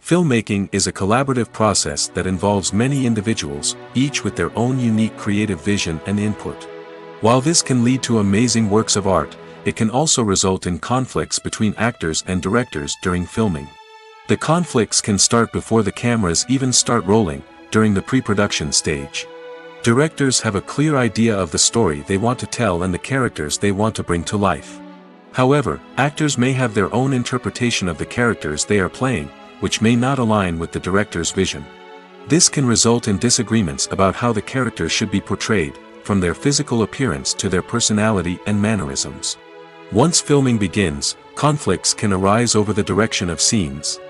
Filmmaking is a collaborative process that involves many individuals, each with their own unique creative vision and input. While this can lead to amazing works of art, it can also result in conflicts between actors and directors during filming. The conflicts can start before the cameras even start rolling, during the pre-production stage. Directors have a clear idea of the story they want to tell and the characters they want to bring to life. However, actors may have their own interpretation of the characters they are playing, which may not align with the director's vision. This can result in disagreements about how the characters should be portrayed, from their physical appearance to their personality and mannerisms. Once filming begins, conflicts can arise over the direction of scenes.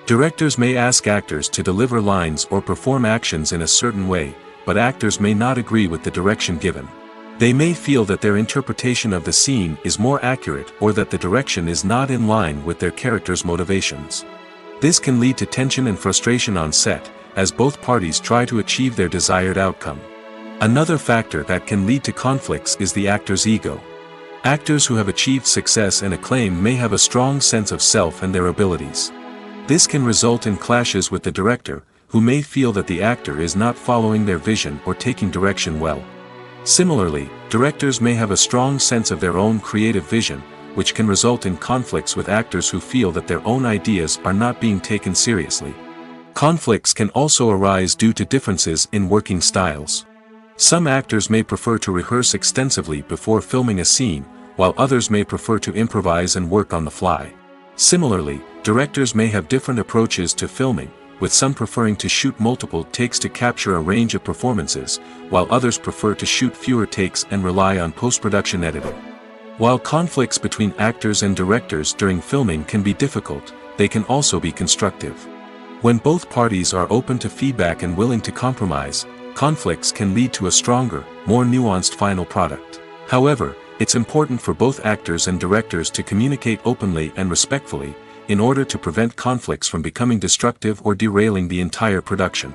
Directors may ask actors to deliver lines or perform actions in a certain way, but actors may not agree with the direction given. They may feel that their interpretation of the scene is more accurate or that the direction is not in line with their character's motivations. This can lead to tension and frustration on set, as both parties try to achieve their desired outcome. Another factor that can lead to conflicts is the actor's ego. Actors who have achieved success and acclaim may have a strong sense of self and their abilities. This can result in clashes with the director, who may feel that the actor is not following their vision or taking direction well. Similarly, directors may have a strong sense of their own creative vision, which can result in conflicts with actors who feel that their own ideas are not being taken seriously. Conflicts can also arise due to differences in working styles. Some actors may prefer to rehearse extensively before filming a scene, while others may prefer to improvise and work on the fly. Similarly, directors may have different approaches to filming, with some preferring to shoot multiple takes to capture a range of performances, while others prefer to shoot fewer takes and rely on post-production editing. While conflicts between actors and directors during filming can be difficult, they can also be constructive. When both parties are open to feedback and willing to compromise, conflicts can lead to a stronger, more nuanced final product. However, it's important for both actors and directors to communicate openly and respectfully, in order to prevent conflicts from becoming destructive or derailing the entire production.